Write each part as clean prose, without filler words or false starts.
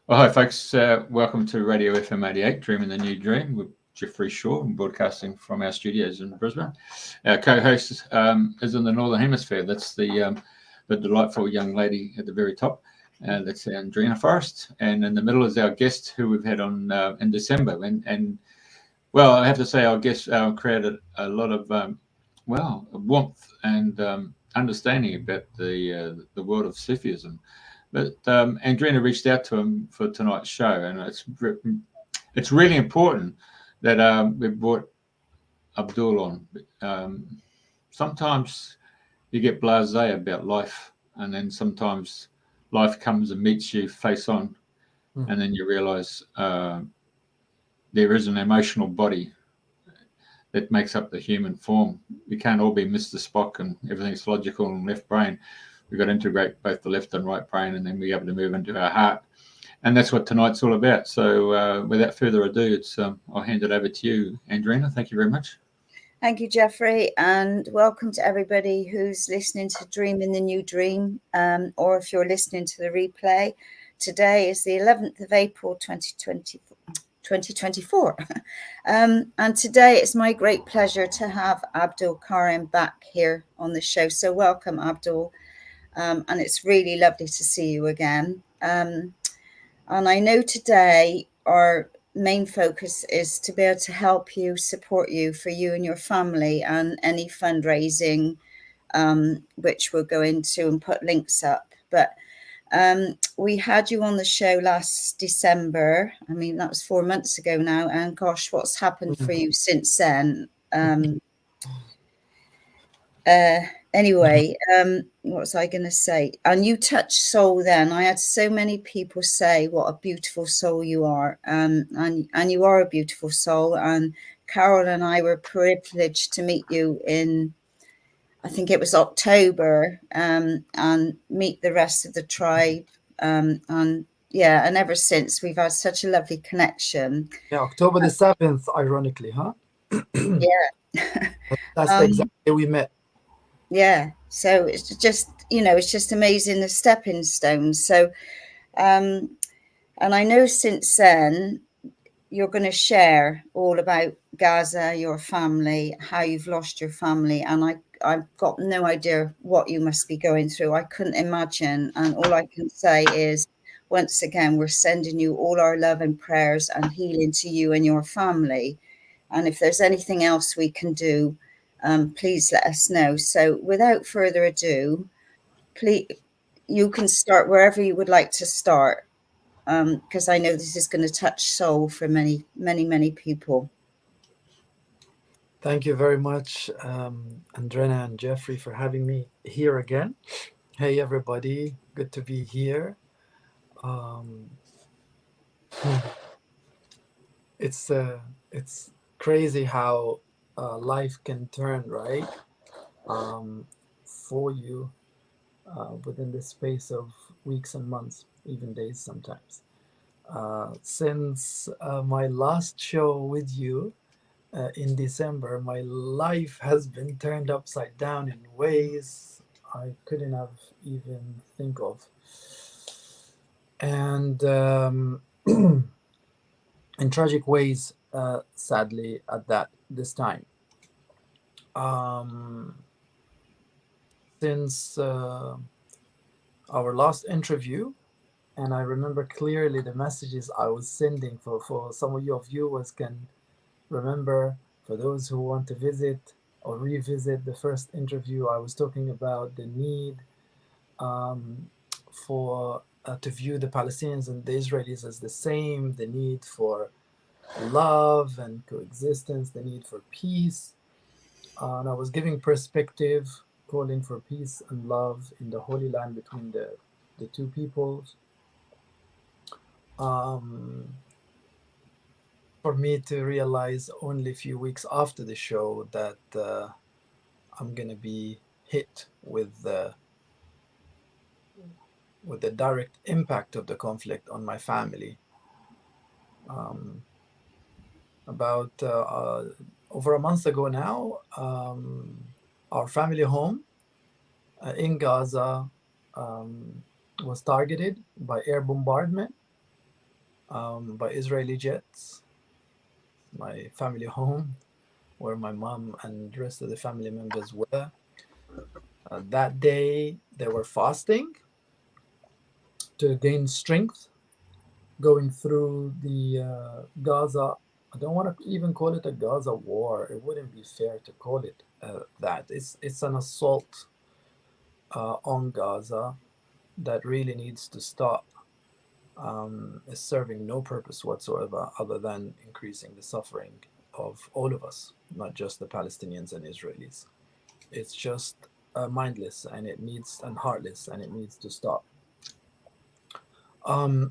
Well, hi, folks. Welcome to Radio FM 88, Dreaming the New Dream with Jeffrey Shaw, and broadcasting from our studios in Brisbane. Our co-host is in the Northern Hemisphere. That's the delightful young lady at the very top. That's Andrena Forrest. And in the middle is our guest who we've had on in December. And well, I have to say our guest created a lot of, warmth and understanding about the world of Sufism. But Andrena reached out to him for tonight's show, and it's really important that we brought Abdul on. Sometimes you get blasé about life, and then sometimes life comes and meets you face on, and then you realise there is an emotional body that makes up the human form. We can't all be Mr. Spock and everything's logical and left brain. We've got to integrate both the left and right brain, and then we're able to move into our heart. And that's what tonight's all about. So without further ado, I'll hand it over to you, Andrena. Thank you very much. Thank you, Jeffrey, and welcome to everybody who's listening to Dream in the New Dream, or if you're listening to the replay. Today is the 11th of April, 2024. And today it's my great pleasure to have Abdul Karim back here on the show. So welcome, Abdul. And it's really lovely to see you again. And I know today our main focus is to be able to help you, support you, for you and your family, and any fundraising, which we'll go into and put links up. But we had you on the show last December. I mean, that was 4 months ago now. And gosh, what's happened for you since then? Anyway, what was I going to say? And you touched soul then. I had so many people say what a beautiful soul you are. And you are a beautiful soul. And Carol and I were privileged to meet you in, I think it was October, and meet the rest of the tribe. And ever since we've had such a lovely connection. Yeah, October the 7th, ironically, huh? Yeah. That's the exact day we met. Yeah, so it's just amazing, the stepping stones. So and I know since then you're going to share all about Gaza, your family, how you've lost your family, and I've got no idea what you must be going through. I couldn't imagine, and all I can say is, once again, we're sending you all our love and prayers and healing to you and your family. And if there's anything else we can do, please let us know. So without further ado, please, you can start wherever you would like to start, because I know this is going to touch soul for many, many, many people. Thank you very much, Andrena and Jeffrey, for having me here again. Hey, everybody. Good to be here. It's crazy how life can turn, right, for you within the space of weeks and months, even days sometimes. Since my last show with you in December, my life has been turned upside down in ways I couldn't have even think of. And in tragic ways, sadly, at this time. Since our last interview, and I remember clearly the messages I was sending for some of you can remember. For those who want to visit or revisit the first interview, I was talking about the need for to view the Palestinians and the Israelis as the same, the need for love and coexistence, the need for peace. And I was giving perspective, calling for peace and love in the Holy Land between the two peoples. For me to realize only a few weeks after the show that I'm going to be hit with the direct impact of the conflict on my family. About over a month ago now, our family home in Gaza was targeted by air bombardment. by Israeli jets. My family home, where my mom and the rest of the family members were. That day, they were fasting to gain strength, going through the Gaza. I don't want to even call it a Gaza war. It wouldn't be fair to call it that. It's an assault on Gaza that really needs to stop. Is serving no purpose whatsoever other than increasing the suffering of all of us, not just the Palestinians and Israelis. It's just mindless and it needs and heartless and it needs to stop.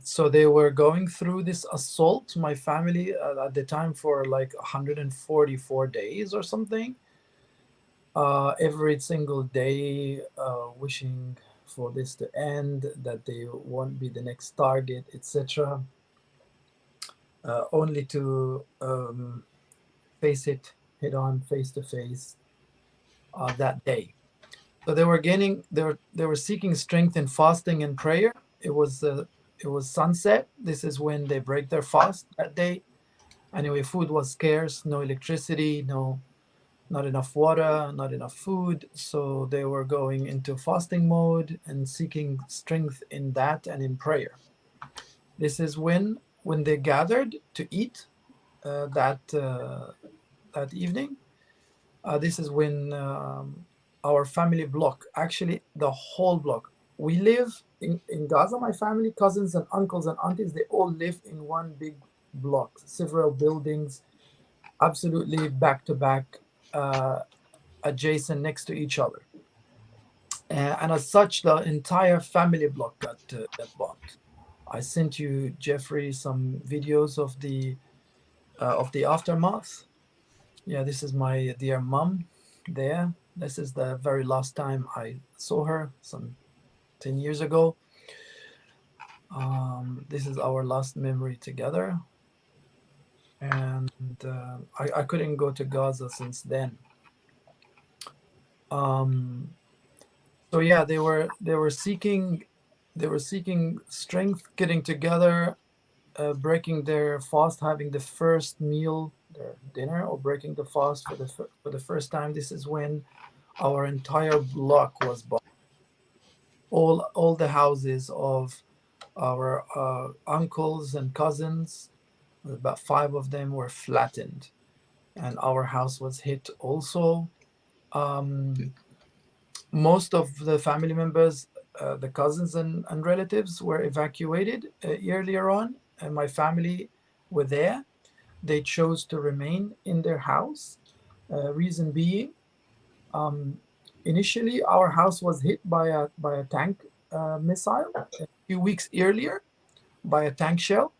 So they were going through this assault, my family at the time, for like 144 days or something. Every single day, wishing for this to end, that they won't be the next target, etc. Only to face it head on, face to face, that day. So they were gaining, they were seeking strength in fasting and prayer. It was sunset. This is when they break their fast that day. Anyway, food was scarce, no electricity, not enough water, not enough food. So they were going into fasting mode and seeking strength in that and in prayer. This is when they gathered to eat that evening. This is when our family block, actually the whole block, we live in Gaza. My family, cousins and uncles and aunties, they all live in one big block, several buildings, absolutely back to back, adjacent, next to each other. And as such, the entire family block got bombed. I sent you, Jeffrey, some videos of the aftermath. Yeah, this is my dear mom there. This is the very last time I saw her, some 10 years ago. This is our last memory together. And I couldn't go to Gaza since then. So yeah, they were seeking strength, getting together, breaking their fast, having the first meal, their dinner, or breaking the fast for the first time. This is when our entire block was bombed. All the houses of our uncles and cousins, about 5 of them, were flattened, and our house was hit also. Most of the family members, the cousins and relatives, were evacuated earlier on, and my family were there. They chose to remain in their house. Reason being, initially our house was hit by a tank missile a few weeks earlier, by a tank shell.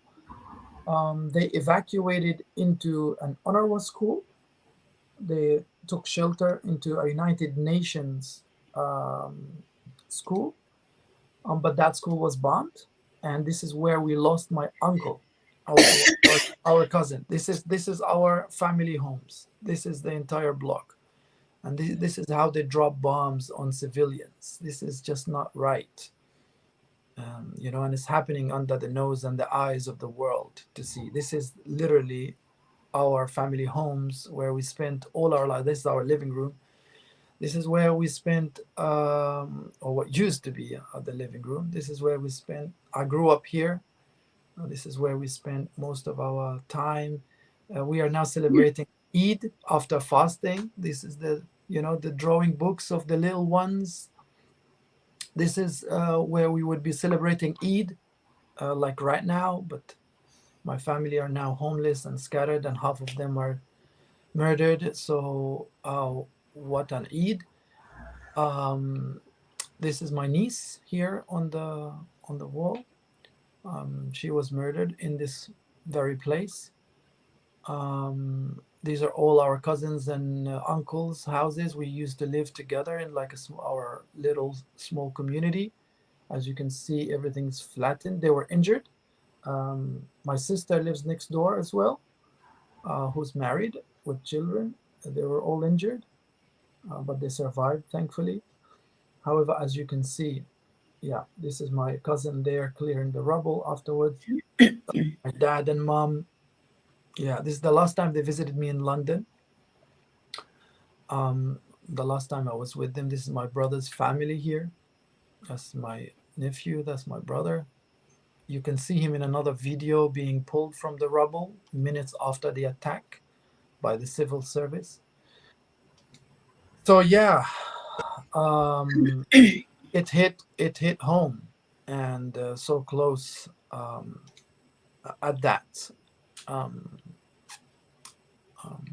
They evacuated into an UNRWA school. They took shelter into a United Nations school, but that school was bombed, and this is where we lost my uncle, our cousin. This is our family homes. This is the entire block, and this is how they drop bombs on civilians. This is just not right. And it's happening under the nose and the eyes of the world to see. This is literally our family homes, where we spent all our life. This is our living room. This is where we spent, or what used to be the living room. This is where we spent. I grew up here. This is where we spent most of our time. We are now celebrating Eid after fasting. This is the drawing books of the little ones. This is where we would be celebrating Eid, like right now. But my family are now homeless and scattered, and half of them are murdered. So what an Eid. This is my niece here on the wall. She was murdered in this very place. These are all our cousins and uncles' houses. We used to live together in like our little small community. As you can see, everything's flattened. They were injured. My sister lives next door as well, who's married with children. They were all injured, but they survived, thankfully. However, as you can see, Yeah, this is my cousin there clearing the rubble afterwards. My dad and mom. Yeah, this is the last time they visited me in London. The last time I was with them. This is my brother's family here. That's my nephew. That's my brother. You can see him in another video being pulled from the rubble minutes after the attack by the civil service. So yeah, it hit home, and so close at that. Um, um,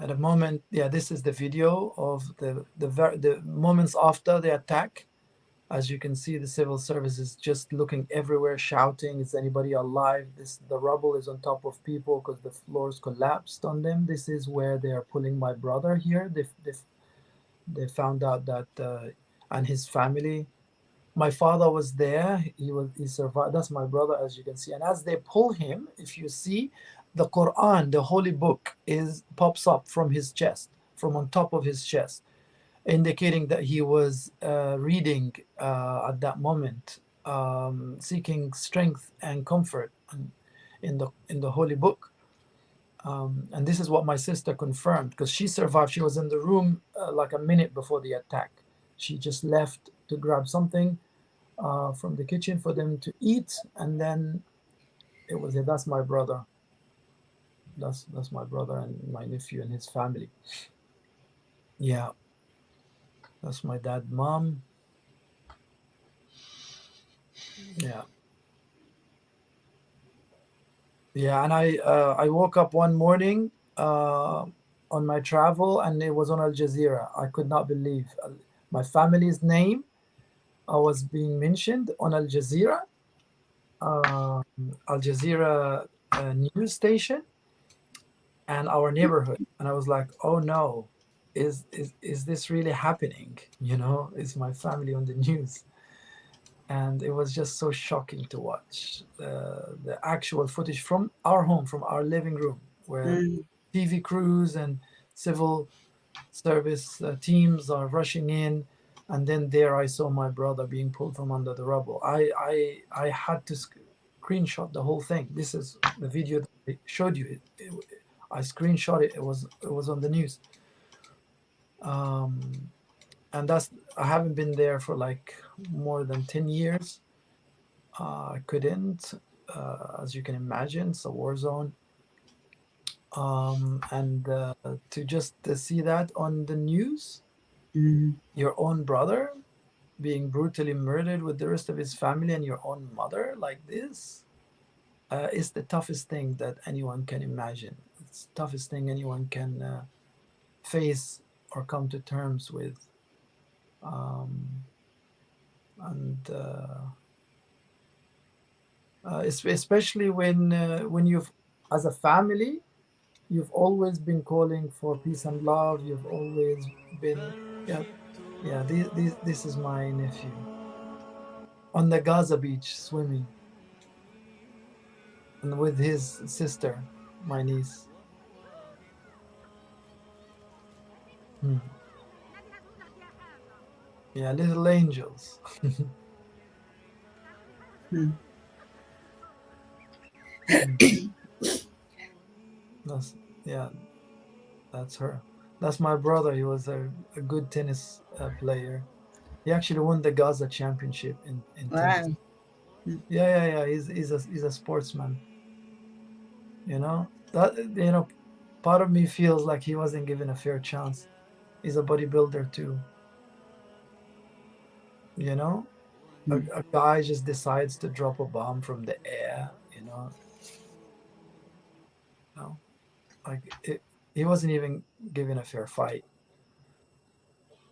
at the moment, yeah, this is the video of the moments after the attack. As you can see, the civil service is just looking everywhere, shouting, "Is anybody alive?" The rubble is on top of people because the floors collapsed on them. This is where they are pulling my brother here. They found out that and his family. My father was there. He survived. That's my brother, as you can see. And as they pull him, if you see, the Quran, the holy book, is pops up from his chest, from on top of his chest, indicating that he was reading at that moment, seeking strength and comfort in the holy book. And this is what my sister confirmed because she survived. She was in the room like a minute before the attack. She just left to grab something from the kitchen for them to eat, and then it was it. That's my brother. That's my brother and my nephew and his family. Yeah, that's my dad, mom. Yeah, yeah. And I woke up one morning on my travel, and it was on Al Jazeera. I could not believe my family's name was being mentioned on Al Jazeera, Al Jazeera news station, and our neighborhood. And I was like, oh no, is this really happening? You know, is my family on the news? And it was just so shocking to watch the actual footage from our home, from our living room, where TV crews and civil service teams are rushing in. And then there I saw my brother being pulled from under the rubble. I had to screenshot the whole thing. This is the video that I showed you. I screenshot it. It was on the news. And that's I haven't been there for like more than 10 years. I couldn't, as you can imagine, it's a war zone. And to just see that on the news, your own brother being brutally murdered with the rest of his family and your own mother like this is the toughest thing that anyone can imagine. It's the toughest thing anyone can face or come to terms with. Um, and especially when you've, as a family, you've always been calling for peace and love. You've always been, yeah, yeah. This is my nephew on the Gaza beach swimming, and with his sister, my niece. Hmm. Yeah, little angels. That's yeah, that's her. That's my brother. He was a good tennis player. He actually won the Gaza championship in tennis. Wow. Yeah. He's a sportsman. You know that part of me feels like he wasn't given a fair chance. He's a bodybuilder too. You know, a guy just decides to drop a bomb from the air. No, like he wasn't even given a fair fight.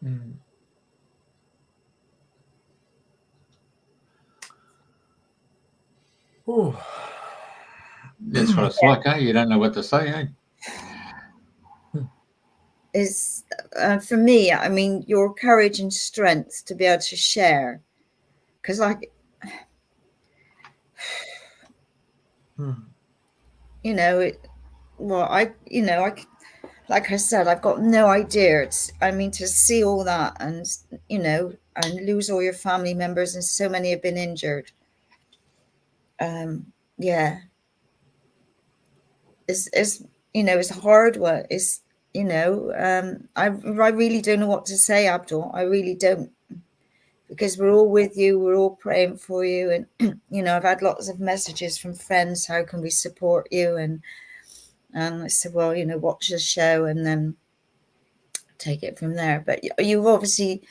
Mm. Ooh. That's what it's like, eh? You don't know what to say, eh? Is for me, I mean, your courage and strength to be able to share, because like I like I said, I've got no idea. I mean, to see all that, and and lose all your family members, and so many have been injured. Yeah, it's you know, it's a hard one. It's, you know, I really don't know what to say, Abdul. I really don't, because we're all with you, we're all praying for you, and you know, I've had lots of messages from friends. How can we support you? And I said, well, you know, watch the show and then take it from there. But you've obviously,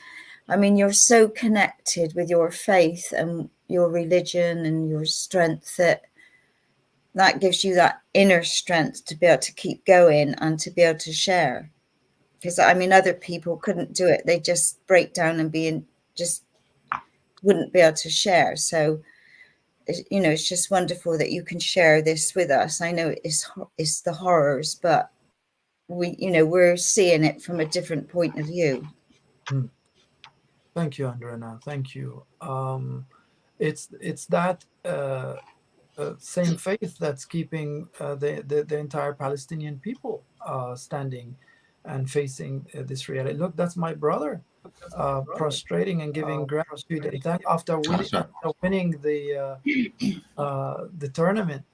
I mean, you're so connected with your faith and your religion and your strength that gives you that inner strength to be able to keep going and to be able to share. Because I mean, other people couldn't do it. They just break down and just wouldn't be able to share. So, you know, it's just wonderful that you can share this with us. I know it's the horrors, but you know, we're seeing it from a different point of view. Thank you, Andrena. Thank you. It's that same faith that's keeping the entire Palestinian people standing and facing this reality. Look, that's my brother prostrating and giving gratitude and thank after winning the tournament.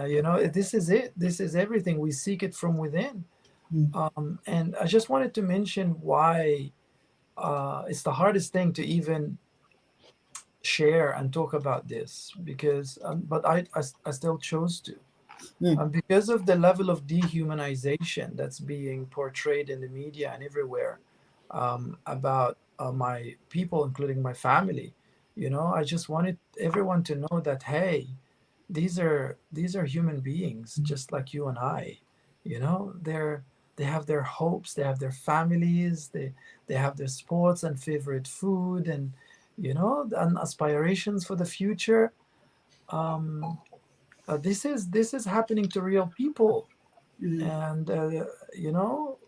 You know, this is it. This is everything. We seek it from within. And I just wanted to mention why it's the hardest thing to even share and talk about this, because but I still chose to, because of the level of dehumanization that's being portrayed in the media and everywhere about my people, including my family. You know, I just wanted everyone to know that, hey, these are human beings just like you and I. You know, they have their hopes, they have their families, they have their sports and favorite food, and you know, and aspirations for the future. This is happening to real people, and you know,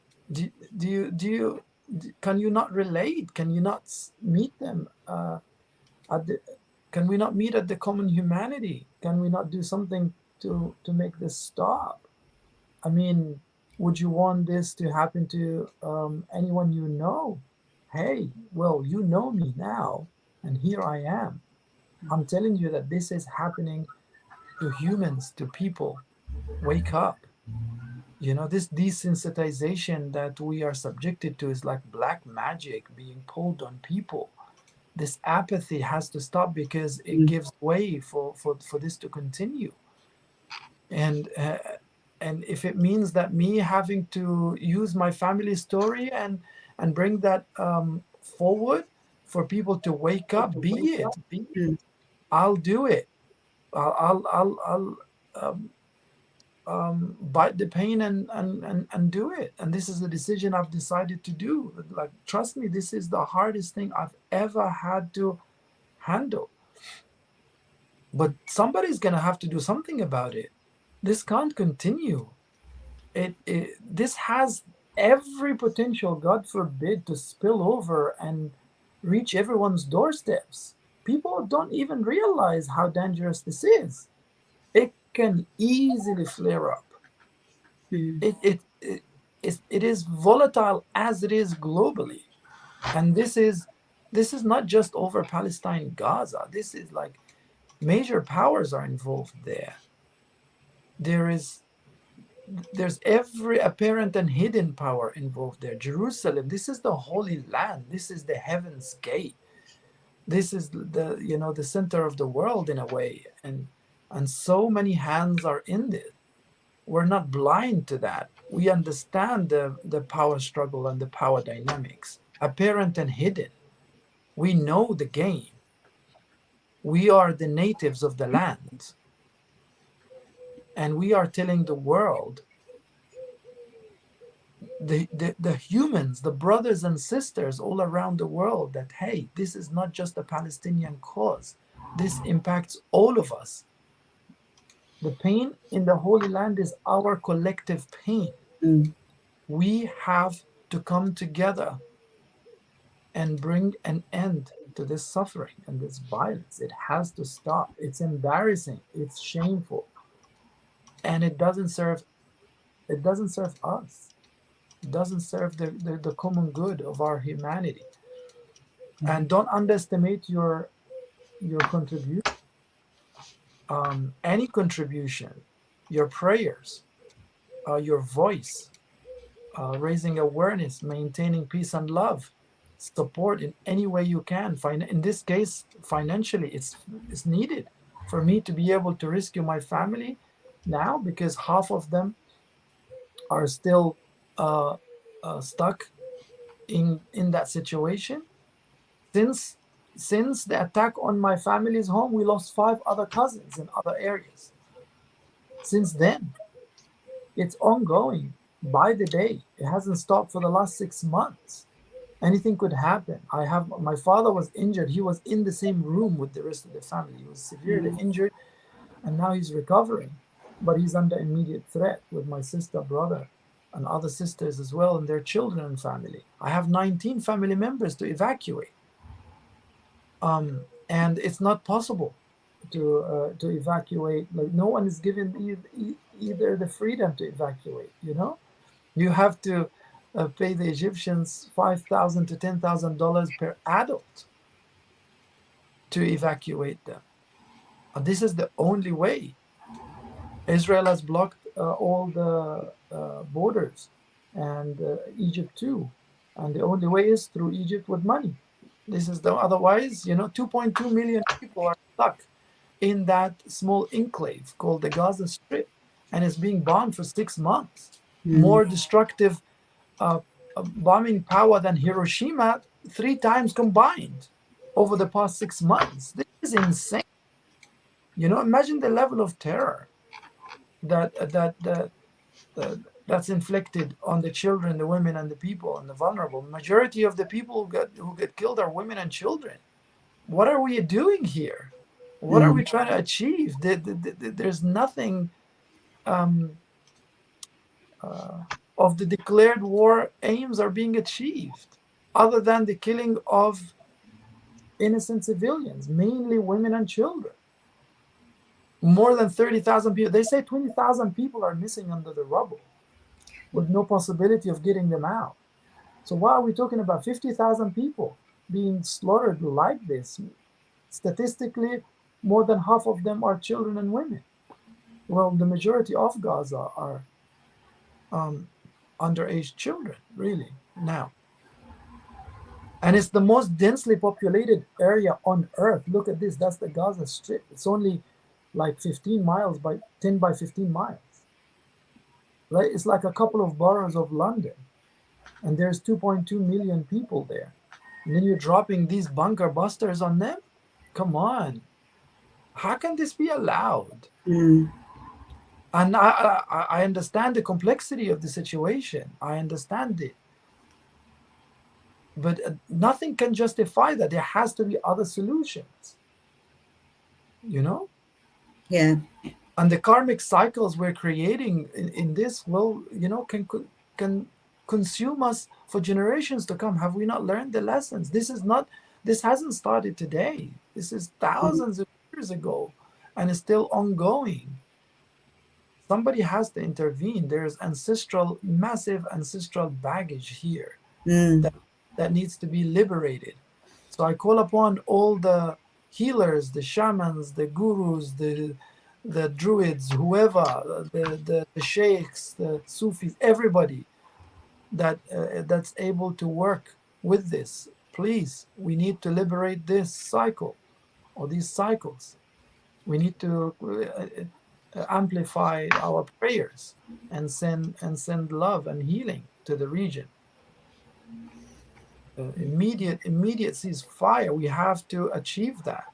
can you not relate? Can you not meet them at the? Can we not meet at the common humanity? Can we not do something to make this stop? I mean, would you want this to happen to anyone you know? Hey, well, you know me now, and here I am. I'm telling you that this is happening to humans, to people. Wake up. You know, this desensitization that we are subjected to is like black magic being pulled on people. This apathy has to stop, because it gives way for this to continue. And if it means that me having to use my family story and bring that forward for people to wake up, be it. I'll do it. I'll bite the pain and do it. And this is the decision I've decided to do. Like, trust me, this is the hardest thing I've ever had to handle. But somebody's gonna have to do something about it. This can't continue. This has every potential, God forbid, to spill over and reach everyone's doorsteps. People don't even realize how dangerous this is. It can easily flare up. It is volatile as it is globally, and this is not just over Palestine, Gaza. This is like major powers are involved there. There's every apparent and hidden power involved there. Jerusalem, this is the Holy Land. This is the Heaven's Gate. This is the, you know, the center of the world in a way, and so many hands are in this. We're not blind to that. We understand the power struggle and the power dynamics, apparent and hidden. We know the game. We are the natives of the land. And we are telling the world, the humans, the brothers and sisters all around the world, that, hey, this is not just a Palestinian cause. This impacts all of us. The pain in the Holy Land is our collective pain. We have to come together and bring an end to this suffering and this violence. It has to stop. It's embarrassing. It's shameful. And it doesn't serve us. It doesn't serve the common good of our humanity. And don't underestimate your contribution. Any contribution, your prayers, your voice, raising awareness, maintaining peace and love, support in any way you can. In this case, financially, it's needed for me to be able to rescue my family now, because half of them are still stuck in that situation. Since the attack on my family's home, we lost 5 other cousins in other areas. Since then, it's ongoing by the day. It hasn't stopped for the last 6 months. Anything could happen. My father was injured. He was in the same room with the rest of the family. He was severely injured, and now he's recovering, but he's under immediate threat with my sister, brother, and other sisters as well, and their children and family. I have 19 family members to evacuate. And it's not possible to evacuate. Like, no one is given either the freedom to evacuate. You have to pay the Egyptians $5,000 to $10,000 per adult to evacuate them. And this is the only way. Israel has blocked all the borders, and Egypt too. And the only way is through Egypt with money. This is otherwise, 2.2 million people are stuck in that small enclave called the Gaza Strip, and it's being bombed for 6 months. More destructive bombing power than Hiroshima 3 times combined over the past 6 months. This is insane. Imagine the level of terror that's inflicted on the children, the women, and the people, and the vulnerable. Majority of the people who get killed are women and children. What are we doing here? What are we trying to achieve? There's nothing of the declared war aims are being achieved other than the killing of innocent civilians, mainly women and children. More than 30,000 people. They say 20,000 people are missing under the rubble with no possibility of getting them out. So why are we talking about 50,000 people being slaughtered like this? Statistically, more than half of them are children and women. Well, the majority of Gaza are underage children, really, now. And it's the most densely populated area on earth. Look at this. That's the Gaza Strip. It's only like 15 miles by 10 by 15 miles. Right? It's like a couple of boroughs of London. And there's 2.2 million people there. And then you're dropping these bunker busters on them? Come on. How can this be allowed? And I understand the complexity of the situation. I understand it. But nothing can justify that. There has to be other solutions. Yeah. And the karmic cycles we're creating in this will, can consume us for generations to come. Have we not learned the lessons? This hasn't started today. This is thousands of years ago, and it's still ongoing. Somebody has to intervene. There's massive ancestral baggage here that needs to be liberated. So I call upon all the healers, the shamans, the gurus, the druids, whoever, the sheikhs, the Sufis, everybody that's able to work with this. Please, we need to liberate this cycle or these cycles. We need to amplify our prayers and send love and healing to the region. Immediate ceasefire. We have to achieve that.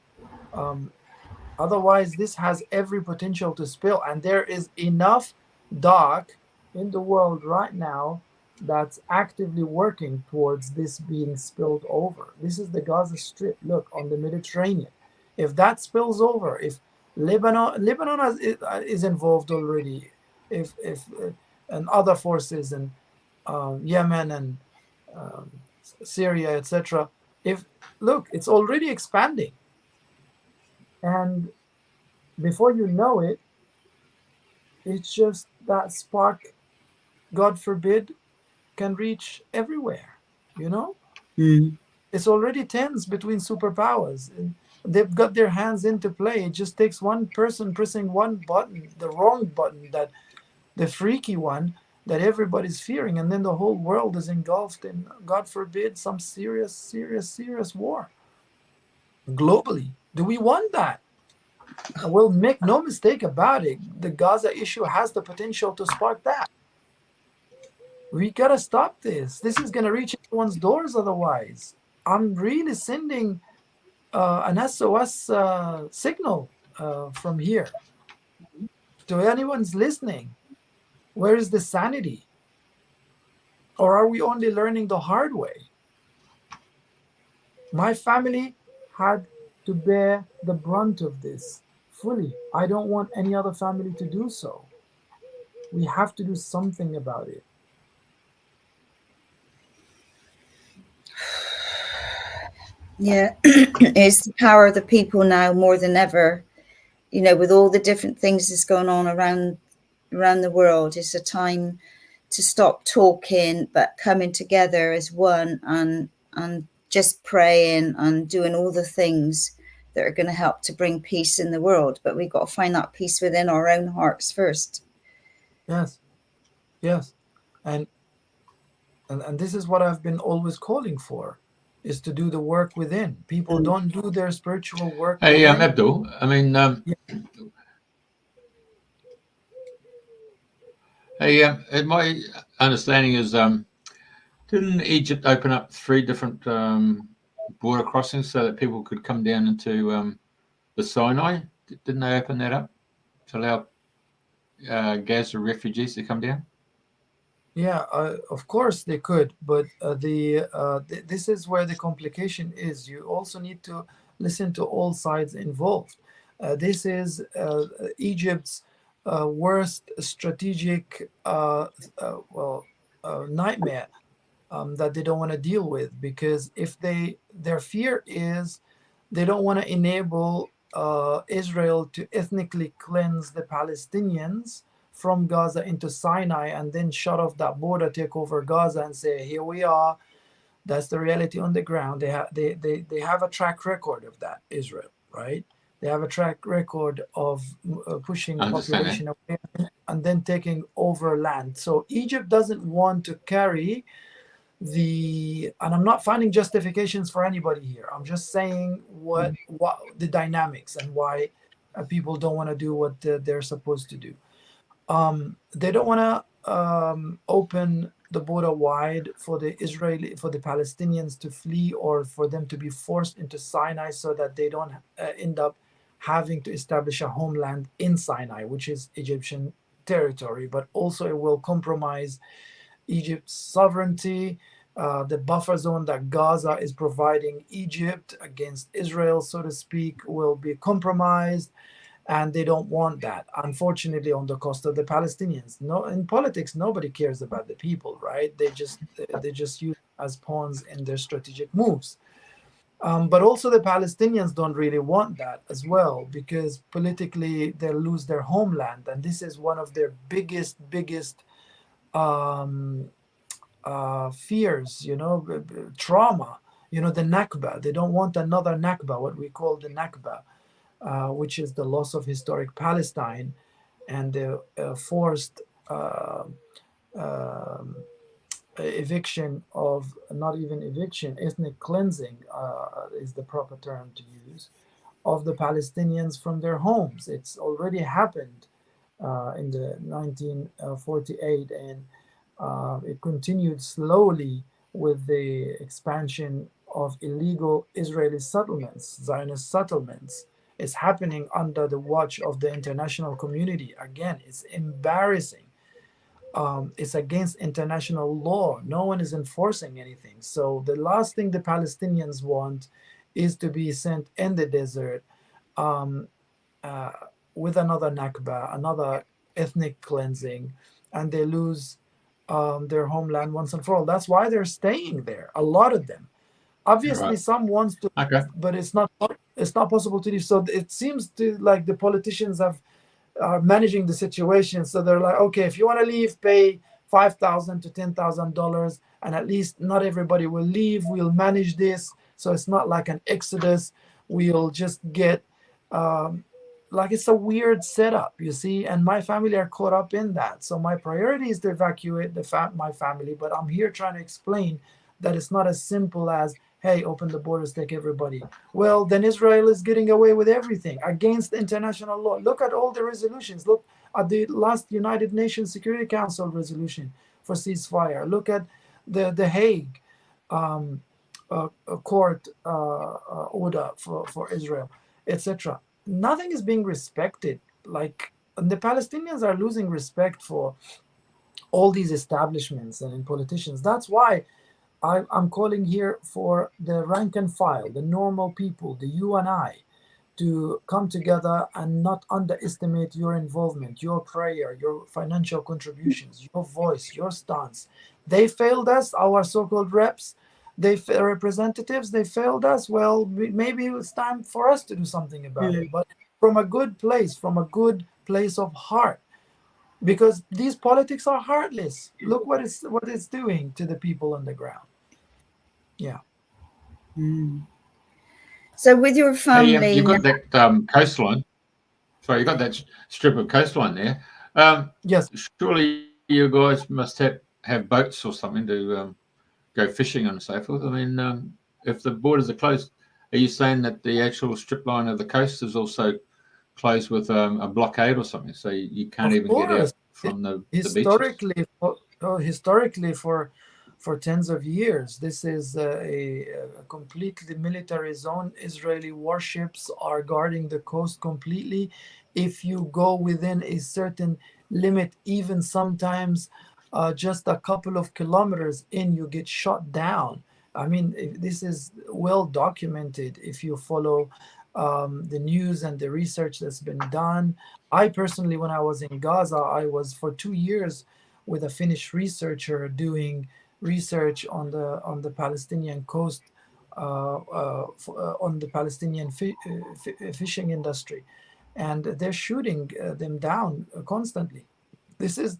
Otherwise, this has every potential to spill, and there is enough dark in the world right now that's actively working towards this being spilled over. This is the Gaza Strip. Look, on the Mediterranean. If that spills over, if Lebanon is involved already, if and other forces in Yemen and Syria, etc. It's already expanding, and before you know it, it's just that spark, God forbid, can reach everywhere. It's already tense between superpowers. They've got their hands into play. It just takes one person pressing one button, the wrong button, that the freaky one that everybody's fearing, and then the whole world is engulfed in, God forbid, some serious war globally. Do we want that? Well, make no mistake about it, the Gaza issue has the potential to spark that. We gotta stop this. This is gonna reach everyone's doors otherwise. I'm really sending an SOS signal from here to anyone's listening. Where is the sanity? Or are we only learning the hard way? My family had to bear the brunt of this fully. I don't want any other family to do so. We have to do something about it. Yeah, it's the power of the people now more than ever. You know, with all the different things that's going on around the world, it's a time to stop talking but coming together as one and just praying and doing all the things that are going to help to bring peace in the world. But we've got to find that peace within our own hearts first. Yes, and this is what I've been always calling for, is to do the work within. People don't do their spiritual work. Hey, Abdul, I mean, my understanding is, didn't Egypt open up 3 different border crossings so that people could come down into the Sinai? Didn't they open that up to allow Gaza refugees to come down? Yeah, of course they could, but this is where the complication is. You also need to listen to all sides involved. This is Egypt's worst strategic nightmare that they don't want to deal with, because if their fear is they don't want to enable Israel to ethnically cleanse the Palestinians from Gaza into Sinai and then shut off that border, take over Gaza and say, here we are. That's the reality on the ground. They have a track record of that, Israel, right? They have a track record of pushing population away and then taking over land. So Egypt doesn't want to carry and I'm not finding justifications for anybody here. I'm just saying what the dynamics and why people don't want to do what they're supposed to do. They don't want to open the border wide for the Palestinians to flee, or for them to be forced into Sinai, so that they don't end up having to establish a homeland in Sinai, which is Egyptian territory. But also it will compromise Egypt's sovereignty. The buffer zone that Gaza is providing Egypt against Israel, so to speak, will be compromised. And they don't want that, unfortunately, on the cost of the Palestinians. No, in politics, nobody cares about the people, right? They just use as pawns in their strategic moves. But also the Palestinians don't really want that as well, because politically they'll lose their homeland, and this is one of their biggest fears. Trauma. The Nakba. They don't want another Nakba, what we call the Nakba. Which is the loss of historic Palestine and the forced eviction of, not even eviction, ethnic cleansing is the proper term to use, of the Palestinians from their homes. It's already happened in the 1948, and it continued slowly with the expansion of illegal Israeli settlements, Zionist settlements. It's happening under the watch of the international community. Again, it's embarrassing. It's against international law. No one is enforcing anything. So the last thing the Palestinians want is to be sent in the desert with another Nakba, another ethnic cleansing, and they lose their homeland once and for all. That's why they're staying there, a lot of them. Obviously, right. Some wants to, but it's not possible to leave. So it seems to like the politicians are managing the situation. So they're like, okay, if you want to leave, pay $5,000 to $10,000, and at least not everybody will leave. We'll manage this. So it's not like an exodus. We'll just get like, it's a weird setup, you see, and my family are caught up in that. So my priority is to evacuate my family, but I'm here trying to explain that it's not as simple as, hey, open the borders, take everybody. Well, then Israel is getting away with everything against international law. Look at all the resolutions. Look at the last United Nations Security Council resolution for ceasefire. Look at the Hague court order for Israel, etc. Nothing is being respected. Like, and the Palestinians are losing respect for all these establishments and politicians. That's why I'm calling here for the rank and file, the normal people, the you and I, to come together and not underestimate your involvement, your prayer, your financial contributions, your voice, your stance. They failed us, our so-called reps, representatives, they failed us. Well, maybe it's time for us to do something about it, but from a good place of heart, because these politics are heartless. Look what it's doing to the people on the ground. Yeah. So with your family, you've got that coastline. So you got that strip of coastline there. Yes. Surely you guys must have boats or something to go fishing and so forth. I mean, if the borders are closed, are you saying that the actual strip line of the coast is also closed with a blockade or something, so you can't even get out from the beaches? Historically, for tens of years, this is a completely military zone. Israeli warships are guarding the coast completely. If you go within a certain limit, even sometimes just a couple of kilometers in, you get shot down. I mean, this is well documented if you follow the news and the research that's been done. I personally, when I was in Gaza, I was for 2 years with a Finnish researcher doing research on the Palestinian coast, on the Palestinian fishing industry, and they're shooting them down constantly. This is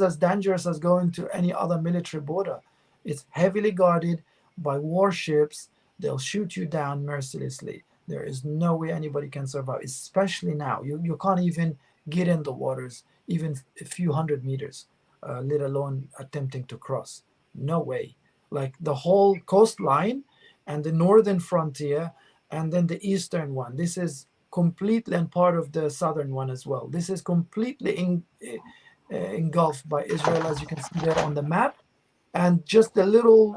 as dangerous as going to any other military border. It's heavily guarded by warships. They'll shoot you down mercilessly. There is no way anybody can survive, especially now. You can't even get in the waters, even a few hundred meters, let alone attempting to cross. No way. Like the whole coastline and the northern frontier and then the eastern one. This is completely, and part of the southern one as well. This is completely engulfed by Israel, as you can see there on the map. And just a little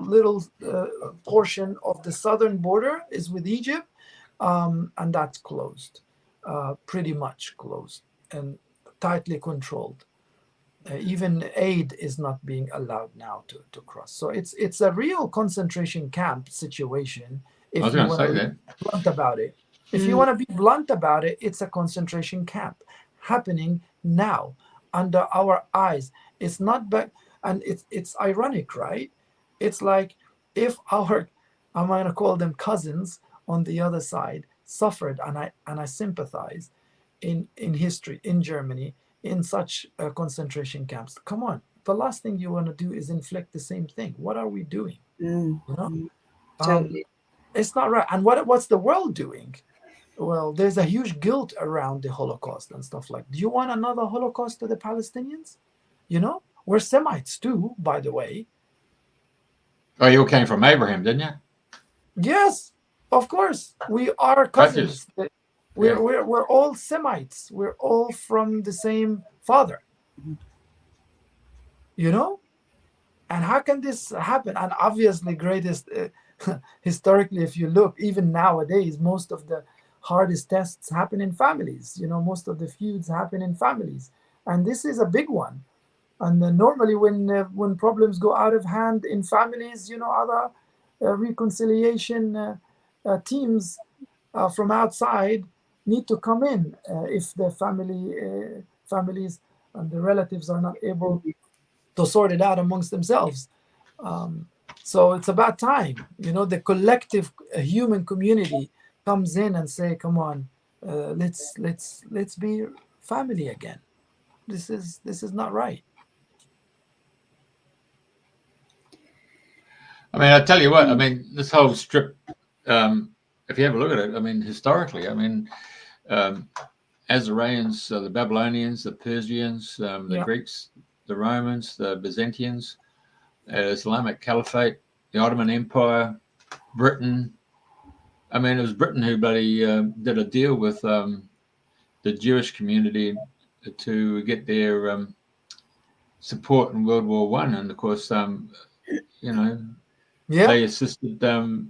portion of the southern border is with Egypt, and that's closed, pretty much closed and tightly controlled. Even aid is not being allowed now to cross. So it's a real concentration camp situation. I was going to say that. Blunt about it. If you want to be blunt about it, it's a concentration camp happening now under our eyes. It's not back, and it's ironic, right? It's like if I'm going to call them cousins on the other side, suffered, and I sympathize in history in Germany in such concentration camps. Come on, the last thing you want to do is inflict the same thing. What are we doing? You know, totally. It's not right. And what's the world doing? Well, there's a huge guilt around the Holocaust and stuff like. Do you want another Holocaust to the Palestinians? You know, we're Semites too, by the way. Oh, you came from Abraham, didn't you? Yes, of course. We are cousins. We're all Semites. We're all from the same father. You know? And how can this happen? And obviously, greatest historically, if you look, even nowadays, most of the hardest tests happen in families. You know, most of the feuds happen in families, and this is a big one. And normally, when problems go out of hand in families, you know, other reconciliation teams from outside need to come in if the families and the relatives are not able to sort it out amongst themselves. So it's about time, you know, the collective human community comes in and say, "Come on, let's be family again. This is not right." I mean, I tell you what. I mean, this whole strip if you have a look at it, I mean, historically, I mean, Azarians, the Babylonians, the Persians, the Greeks, the Romans, the Byzantines, Islamic Caliphate, the Ottoman Empire, Britain. I mean, it was Britain who bloody did a deal with the Jewish community to get their support in World War One, and of course, they assisted the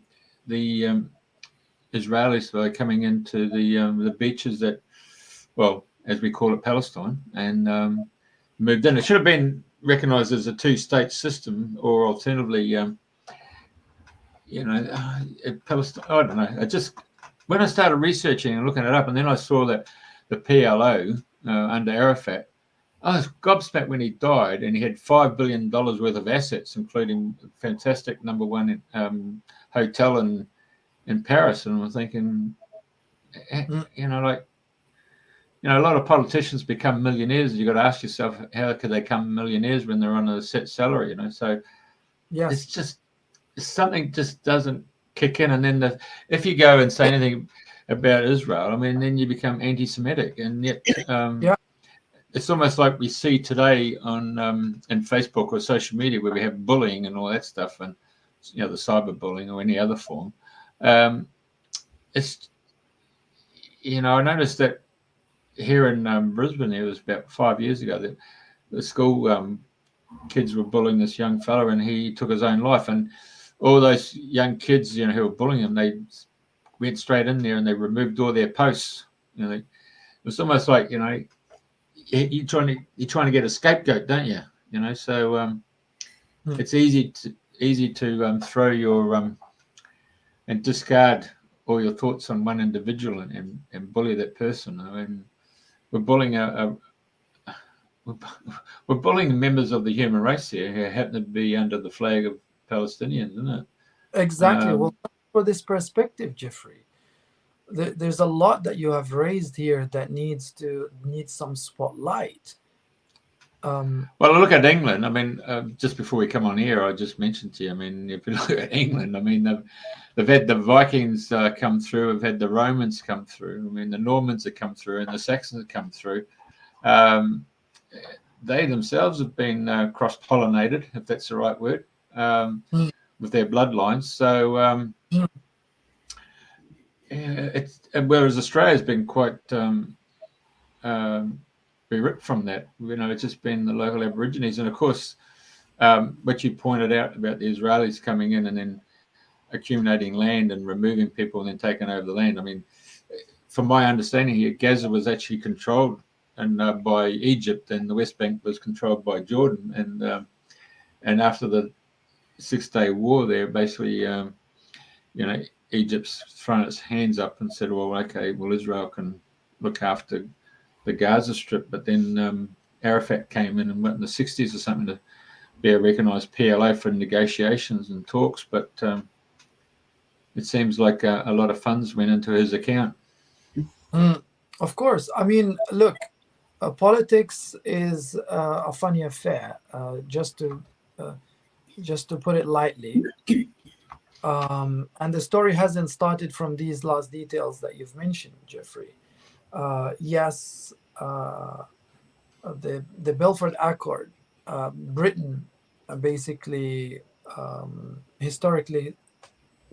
Israelis by coming into the beaches that, well, as we call it, Palestine, and moved in. It should have been recognised as a two-state system, or alternatively, Palestine. I don't know. When I started researching and looking it up, and then I saw that the PLO under Arafat, I was gobsmacked when he died, and he had $5 billion worth of assets, including a fantastic #1 hotel in Paris. And I'm thinking, a lot of politicians become millionaires. You got to ask yourself, how could they become millionaires when they're on a set salary? So it's just something just doesn't kick in. And then if you go and say anything about Israel, I mean, then you become anti-Semitic, and yet it's almost like we see today on in Facebook or social media, where we have bullying and all that stuff, and the cyberbullying or any other form. It's I noticed that here in Brisbane, there was about 5 years ago that the school kids were bullying this young fella, and he took his own life. And all those young kids, who were bullying him, they went straight in there and they removed all their posts. It was almost like you're trying to get a scapegoat, don't you? So it's easy to throw your and discard all your thoughts on one individual and bully that person. I mean, we're bullying we're bullying members of the human race here who happen to be under the flag of Palestinians, isn't it? Exactly. Well, for this perspective, Jeffrey, there's a lot that you have raised here that needs some spotlight. Well, look at England. I mean, just before we come on here, I just mentioned to you, I mean, if you look at England, I mean, they've had the Vikings come through, they've had the Romans come through, I mean, the Normans have come through, and the Saxons have come through. They themselves have been cross-pollinated, if that's the right word, with their bloodlines. So, whereas Australia's been quite be ripped from that. It's just been the local Aborigines. And of course, what you pointed out about the Israelis coming in and then accumulating land and removing people and then taking over the land. I mean, from my understanding here, Gaza was actually controlled by Egypt, and the West Bank was controlled by Jordan. And after the 6-Day War there, basically, Egypt's thrown its hands up and said, well, okay, well, Israel can look after the Gaza Strip, but then Arafat came in and went in the 60s or something to be a recognised PLO for negotiations and talks, but it seems like a lot of funds went into his account. Of course. I mean, look, politics is a funny affair, just to put it lightly. And the story hasn't started from these last details that you've mentioned, Jeffrey. Yes, the Belfort Accord, Britain basically historically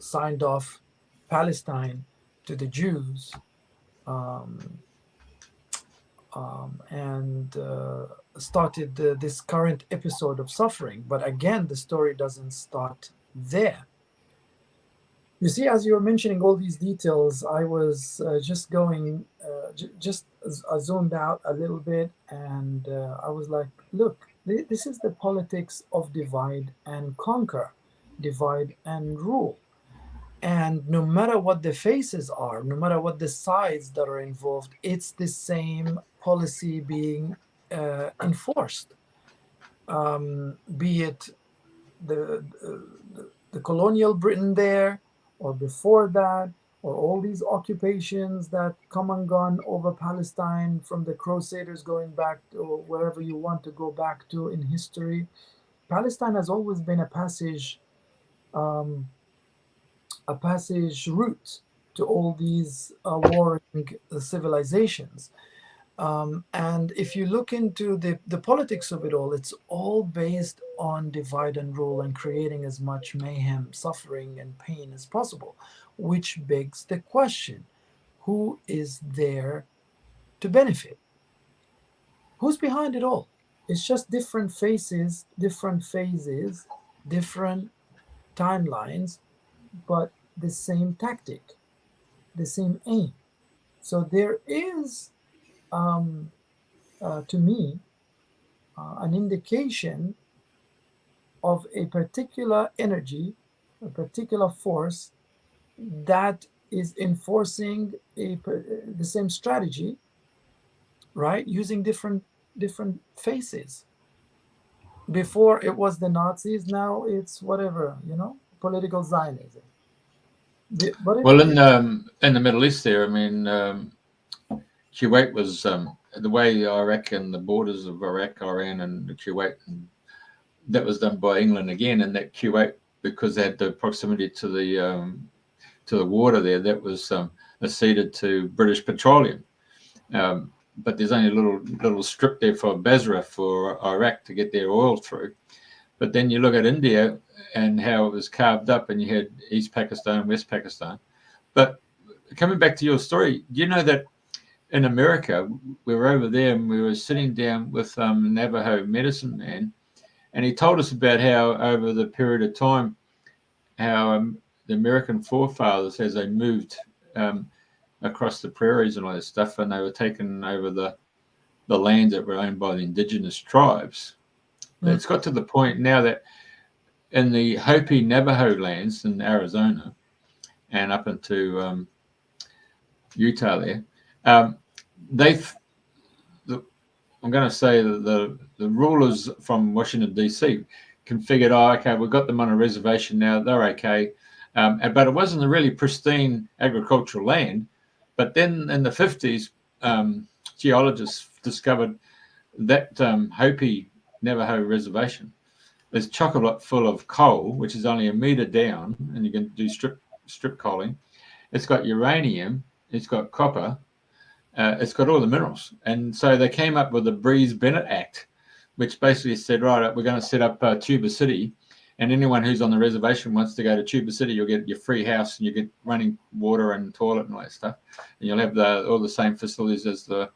signed off Palestine to the Jews, and started this current episode of suffering. But again, the story doesn't start there. You see, as you were mentioning all these details, I was just going, I zoned out a little bit, and I was like, look, this is the politics of divide and conquer, divide and rule. And no matter what the faces are, no matter what the sides that are involved, it's the same policy being enforced, be it the colonial Britain there, or before that, or all these occupations that come and gone over Palestine, from the Crusaders going back to wherever you want to go back to in history. Palestine has always been a passage a passage route to all these warring civilizations. And if you look into the politics of it all, it's all based on divide and rule and creating as much mayhem, suffering, and pain as possible, which begs the question, who is there to benefit? Who's behind it all? It's just different faces, different phases, different timelines, but the same tactic, the same aim. So there is, to me, an indication of a particular energy, a particular force that is enforcing the same strategy, right? Using different faces. Before it was the Nazis, now it's whatever, political Zionism. Well, in the Middle East there, I mean, Kuwait was the way Iraq and the borders of Iraq, Iran, and Kuwait, and that was done by England again. And that Kuwait, because they had the proximity to the water there, that was ceded to British Petroleum. But there's only a little strip there for Basra for Iraq to get their oil through. But then you look at India and how it was carved up, and you had East Pakistan, West Pakistan. But coming back to your story, do you know that in America, we were over there and we were sitting down with Navajo medicine man, and he told us about how over the period of time, how the American forefathers, as they moved across the prairies and all that stuff, and they were taking over the lands that were owned by the indigenous tribes. It's got to the point now that in the Hopi Navajo lands in Arizona and up into Utah there, I'm going to say that the rulers from Washington, D.C. configured, okay, we've got them on a reservation now, they're okay. But it wasn't a really pristine agricultural land. But then in the 50s, geologists discovered that Hopi Navajo reservation is chock-a-block full of coal, which is only a meter down, and you can do strip coaling. It's got uranium, it's got copper, it's got all the minerals. And so they came up with the Breeze-Bennett Act, which basically said, right, we're going to set up Tuba City, and anyone who's on the reservation wants to go to Tuba City, you'll get your free house and you get running water and toilet and all that stuff. And you'll have all the same facilities as the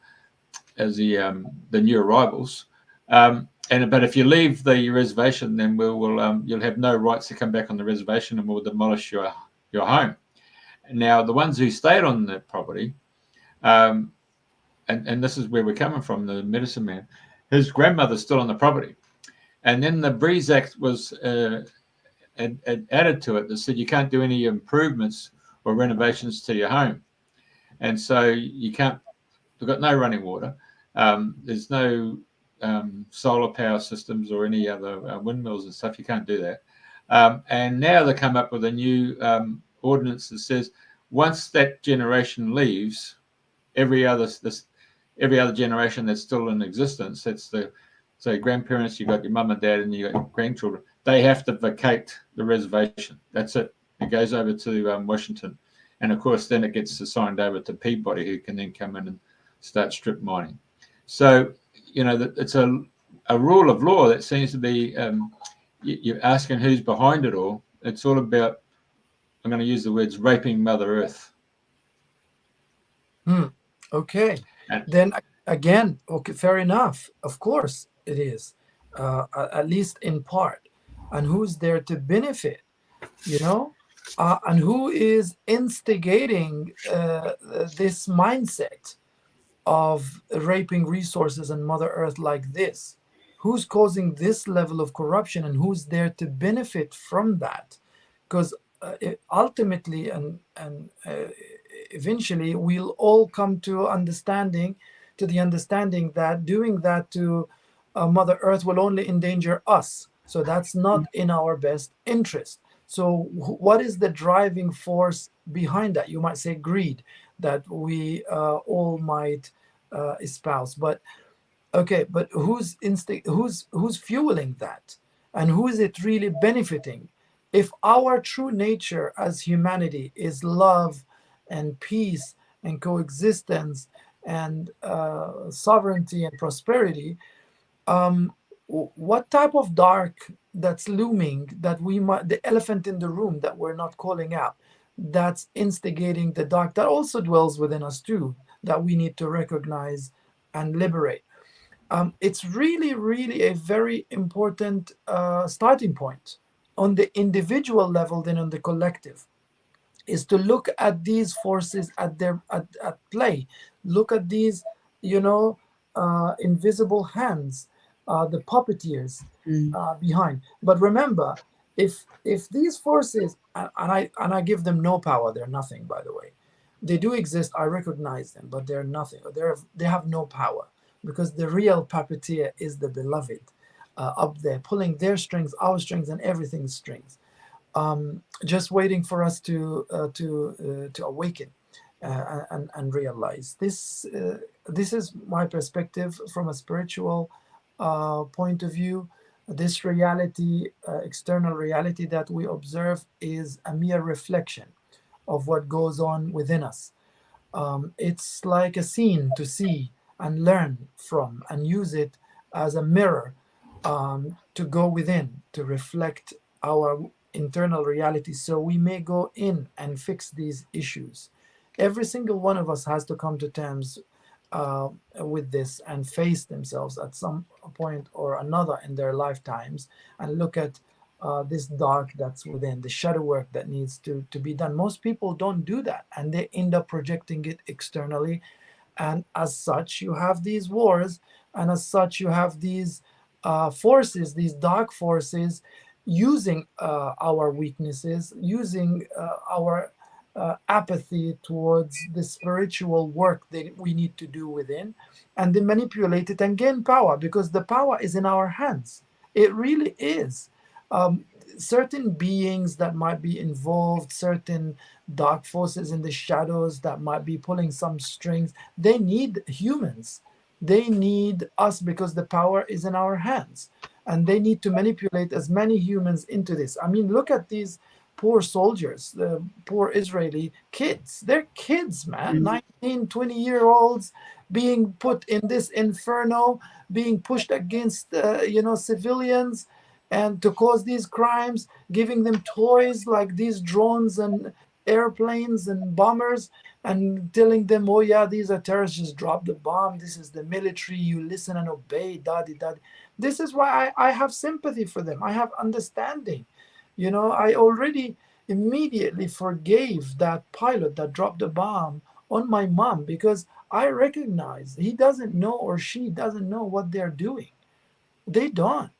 new arrivals. But if you leave the reservation, then you'll have no rights to come back on the reservation, and we'll demolish your home. Now, the ones who stayed on the property, and this is where we're coming from, the medicine man, his grandmother's still on the property. And then the Breeze Act was added to it that said you can't do any improvements or renovations to your home. And so you can't, we've got no running water. There's no solar power systems or any other windmills and stuff. You can't do that. And now they come up with a new ordinance that says once that generation leaves, every other generation that's still in existence, that's so grandparents, you've got your mum and dad, and you've got your grandchildren, they have to vacate the reservation. That's it. It goes over to Washington. And, of course, then it gets assigned over to Peabody, who can then come in and start strip mining. So, it's a rule of law that seems to be, you're asking who's behind it all. It's all about, I'm going to use the words, raping Mother Earth. Okay. Then, again, okay, fair enough. Of course it is, at least in part. And who's there to benefit, and who is instigating this mindset of raping resources and Mother Earth like this? Who's causing this level of corruption, and who's there to benefit from that? Because ultimately and eventually we'll all come to the understanding that doing that to Mother Earth will only endanger us. So that's not in our best interest. So what is the driving force behind that? You might say greed, that we all might espouse. But okay, but who's fueling that, and who is it really benefiting? If our true nature as humanity is love and peace and coexistence and sovereignty and prosperity, what type of dark that's looming, that we might, the elephant in the room that we're not calling out, that's instigating the dark that also dwells within us too, that we need to recognize and liberate. It's really, really a very important starting point on the individual level, then on the collective, is to look at these forces at play. Look at these, invisible hands, the puppeteers behind. But remember, if these forces, and I give them no power, they're nothing, by the way. They do exist, I recognize them, but they're nothing. They have no power, because the real puppeteer is the beloved, up there pulling their strings, our strings, and everything's strings, just waiting for us to awaken and realize this. This is my perspective from a spiritual point of view. This reality, external reality that we observe, is a mere reflection of what goes on within us. It's like a scene to see and learn from, and use it as a mirror, to go within, to reflect our internal reality, so we may go in and fix these issues. Every single one of us has to come to terms with this and face themselves at some point or another in their lifetimes, and look at this dark that's within, the shadow work that needs to be done. Most people don't do that, and they end up projecting it externally. And as such, you have these wars, and as such, you have these forces, these dark forces, using our weaknesses, using our apathy towards the spiritual work that we need to do within, and they manipulate it and gain power, because the power is in our hands. It really is. Certain beings that might be involved, certain dark forces in the shadows that might be pulling some strings, they need humans. They need us, because the power is in our hands. And they need to manipulate as many humans into this. I mean, look at these poor soldiers, the poor Israeli kids. They're kids, man, 19, 20-year-olds being put in this inferno, being pushed against, civilians, and to cause these crimes, giving them toys like these drones and airplanes and bombers, and telling them, oh yeah, these are terrorists, just drop the bomb, this is the military, you listen and obey, daddy. This is why I have sympathy for them. I have understanding. I already immediately forgave that pilot that dropped the bomb on my mom, because I recognize he doesn't know, or she doesn't know what they're doing. They don't.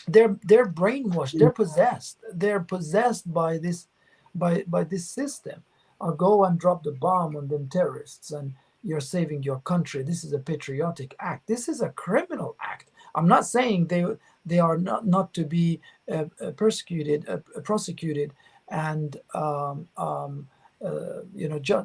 They're brainwashed. They're possessed by this, by this system. Go and drop the bomb on them terrorists, and you're saving your country. This is a patriotic act. This is a criminal act. I'm not saying they are not to be prosecuted, and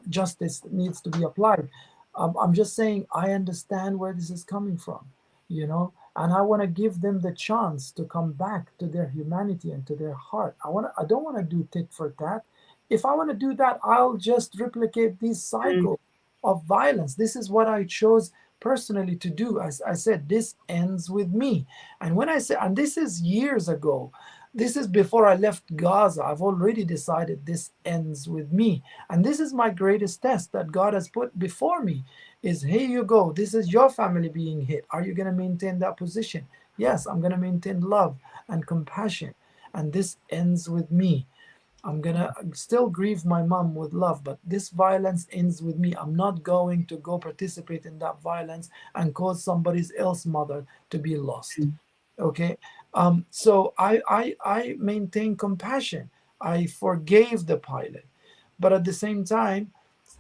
justice needs to be applied. I'm just saying I understand where this is coming from, and I want to give them the chance to come back to their humanity and to their heart. I don't want to do tit for tat. If I want to do that, I'll just replicate these cycles of violence. This is what I chose personally to do. As I said, this ends with me. And when I say, and this is years ago, this is before I left Gaza, I've already decided this ends with me. And this is my greatest test that God has put before me, is here you go. This is your family being hit. Are you going to maintain that position? Yes, I'm going to maintain love and compassion. And this ends with me. I'm going to still grieve my mom with love, but this violence ends with me. I'm not going to go participate in that violence and cause somebody else's mother to be lost. Okay? So I maintain compassion. I forgave the pilot. But at the same time,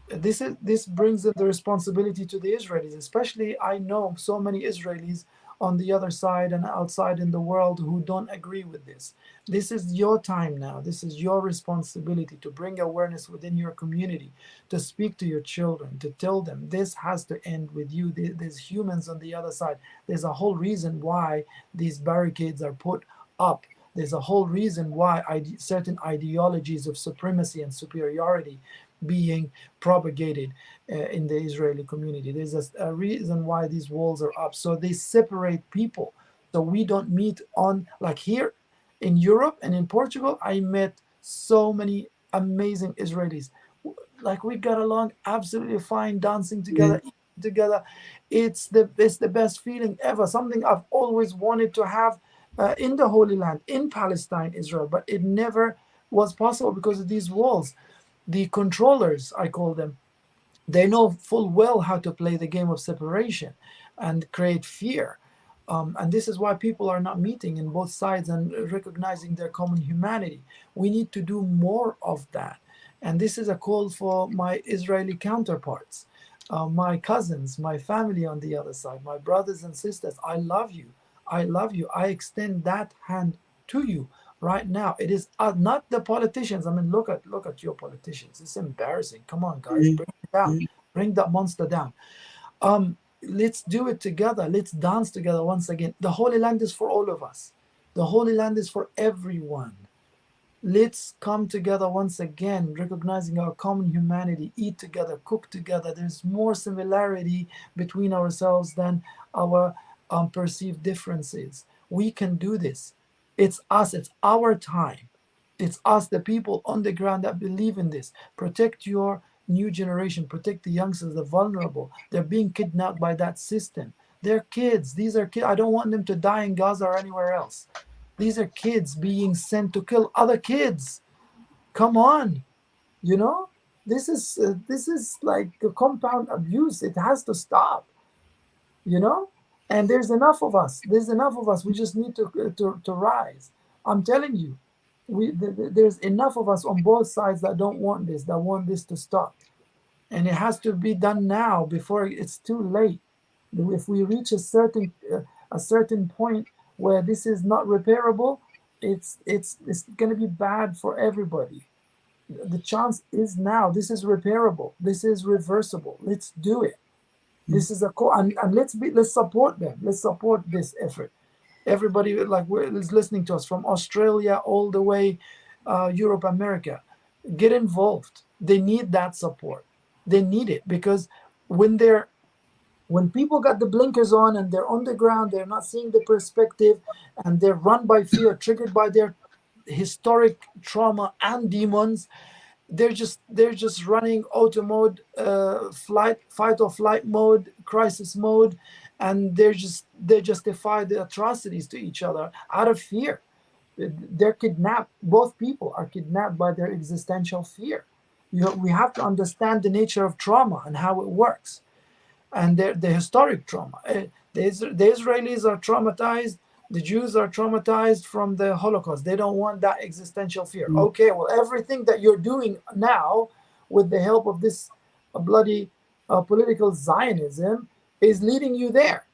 this brings the responsibility to the Israelis. Especially, I know so many Israelis on the other side and outside in the world who don't agree with this. This is your time now. This is your responsibility to bring awareness within your community, to speak to your children, to tell them this has to end with you. There's humans on the other side. There's a whole reason why these barricades are put up There's a whole reason why certain ideologies of supremacy and superiority being propagated in the Israeli community. There's a reason why these walls are up. So they separate people. So we don't meet on, like here in Europe and in Portugal, I met so many amazing Israelis. Like we got along absolutely fine, dancing together, eating together. It's the best feeling ever. Something I've always wanted to have in the Holy Land, in Palestine, Israel, but it never was possible because of these walls. The controllers, I call them, they know full well how to play the game of separation and create fear. And this is why people are not meeting in both sides and recognizing their common humanity. We need to do more of that. And this is a call for my Israeli counterparts, my cousins, my family on the other side, my brothers and sisters. I love you. I love you. I extend that hand to you right now. It is not the politicians. I mean, look at your politicians. It's embarrassing. Come on, guys, bring it down. Bring that monster down. Let's do it together. Let's dance together once again. The Holy Land is for all of us. The Holy Land is for everyone. Let's come together once again, recognizing our common humanity, eat together, cook together. There's more similarity between ourselves than our perceived differences. We can do this. It's us. It's our time. It's us, the people on the ground that believe in this. Protect your new generation. Protect the youngsters, the vulnerable. They're being kidnapped by that system. They're kids. These are kids. I don't want them to die in Gaza or anywhere else. These are kids being sent to kill other kids. Come on, you know, this is like a compound abuse. It has to stop, you know. And there's enough of us. There's enough of us. We just need to rise. I'm telling you, there's enough of us on both sides that don't want this, that want this to stop, and it has to be done now before it's too late. If we reach a certain point where this is not repairable, it's going to be bad for everybody. The chance is now. This is repairable. This is reversible. Let's do it. This is a call, and let's support them. Let's support this effort. Everybody is listening to us from Australia all the way, Europe, America. Get involved. They need that support. They need it because when people got the blinkers on and they're on the ground, they're not seeing the perspective, and they're run by fear, triggered by their historic trauma and demons. They're just running auto mode, fight or flight mode, crisis mode, and they justify the atrocities to each other out of fear. They're kidnapped. Both people are kidnapped by their existential fear. We have to understand the nature of trauma and how it works. And the historic trauma. The Israelis are traumatized. The Jews are traumatized from the Holocaust. They don't want that existential fear. Okay, well, everything that you're doing now with the help of this bloody political Zionism is leading you there.